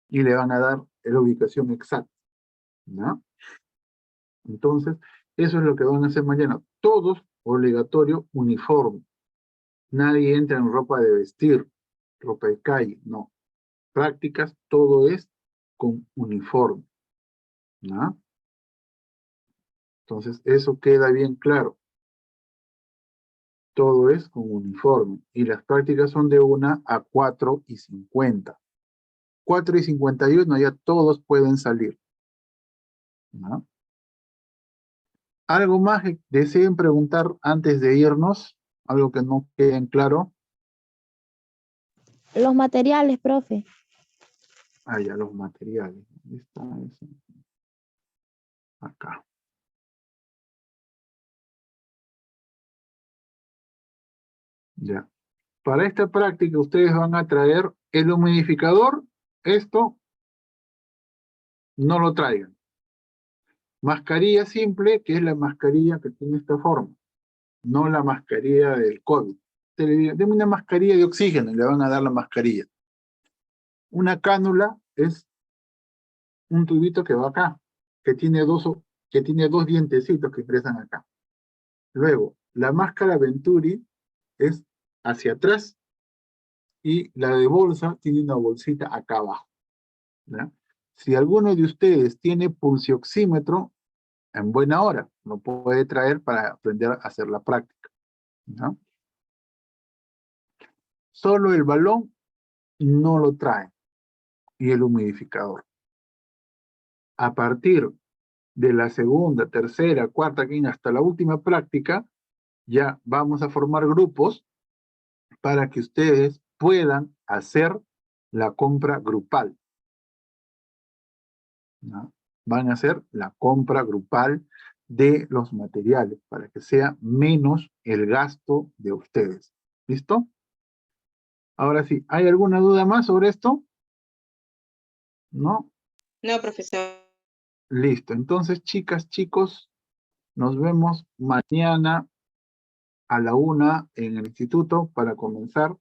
Y le van a dar la ubicación exacta. ¿No? Entonces, eso es lo que van a hacer mañana. Todos obligatorio uniforme. Nadie entra en ropa de vestir, ropa de calle, no. Prácticas, todo es con uniforme. ¿No? Entonces, eso queda bien claro. Todo es con uniforme. Y las prácticas son de 1 a 4:50. 4:51 ya todos pueden salir. ¿No? ¿Algo más que deseen preguntar antes de irnos? ¿Algo que no quede en claro? Los materiales, profe. Ah, ya, los materiales. ¿Dónde está eso? Acá. Ya. Para esta práctica ustedes van a traer el humidificador. Esto no lo traigan. Mascarilla simple, que es la mascarilla que tiene esta forma. No la mascarilla del COVID. Te le digo, deme una mascarilla de oxígeno y le van a dar la mascarilla. Una cánula es un tubito que va acá, que tiene dos dientecitos que ingresan acá. Luego, la máscara Venturi es hacia atrás y la de bolsa tiene una bolsita acá abajo. ¿Ya? Si alguno de ustedes tiene pulsioxímetro, en buena hora, lo puede traer para aprender a hacer la práctica. ¿No? Solo el balón no lo trae y el humidificador. A partir de la segunda, tercera, cuarta, quinta, hasta la última práctica, ya vamos a formar grupos para que ustedes puedan hacer la compra grupal. ¿No? Van a hacer la compra grupal de los materiales para que sea menos el gasto de ustedes. ¿Listo? Ahora sí, ¿hay alguna duda más sobre esto? ¿No? No, profesor. Listo. Entonces, chicas, chicos, nos vemos mañana a la 1 en el instituto para comenzar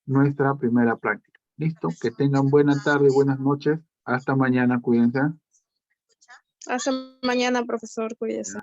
nuestra primera práctica. ¿Listo? Que tengan buena tarde, buenas noches. Hasta mañana, cuídense. Hasta mañana, profesor. Cuídese.